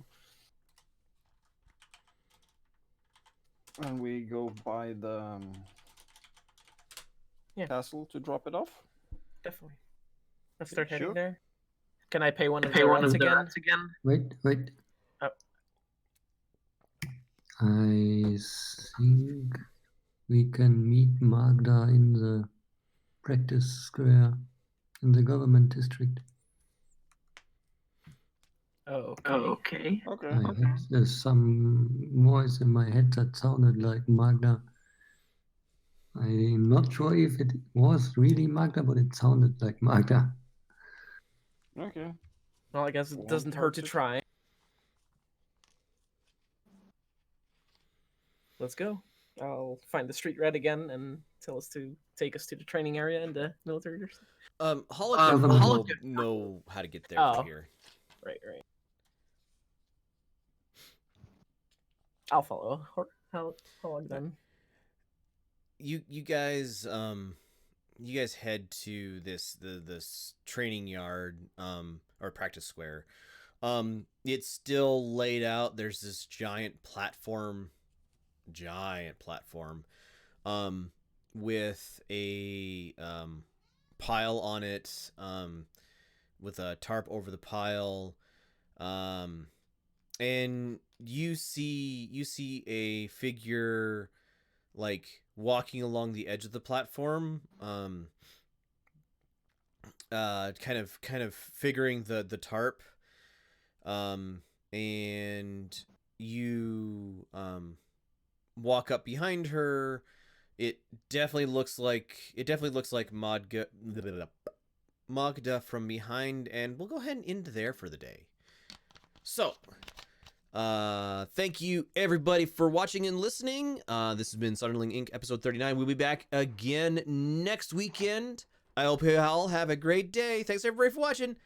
and we go by the castle to drop it off. Definitely. Let's start heading Sure. there. Can I pay one of the rats again? Wait. Oh. I think we can meet Magda in the practice square in the government district. Oh, okay. Okay. I had some voice in my head that sounded like Magda. I'm not sure if it was really Magda, but it sounded like Magda. Okay. Well, I guess it One doesn't hurt to person. try. Let's go. I'll find the street rat again and tell us to take us to the training area and the military. Hollick will know how to get there from here. Right. I'll follow. How long then? You guys head to this training yard or practice square. It's still laid out. There's this giant platform with a pile on it, with a tarp over the pile, and you see a figure like walking along the edge of the platform, kind of figuring the tarp, and you walk up behind her. It definitely looks like Magda from behind, and we'll go ahead and end there for the day. So, thank you everybody for watching and listening. This has been Sonderling Inc. episode 39. We'll be back again next weekend. I hope you all have a great day. Thanks everybody for watching.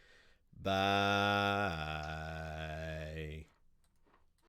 Bye.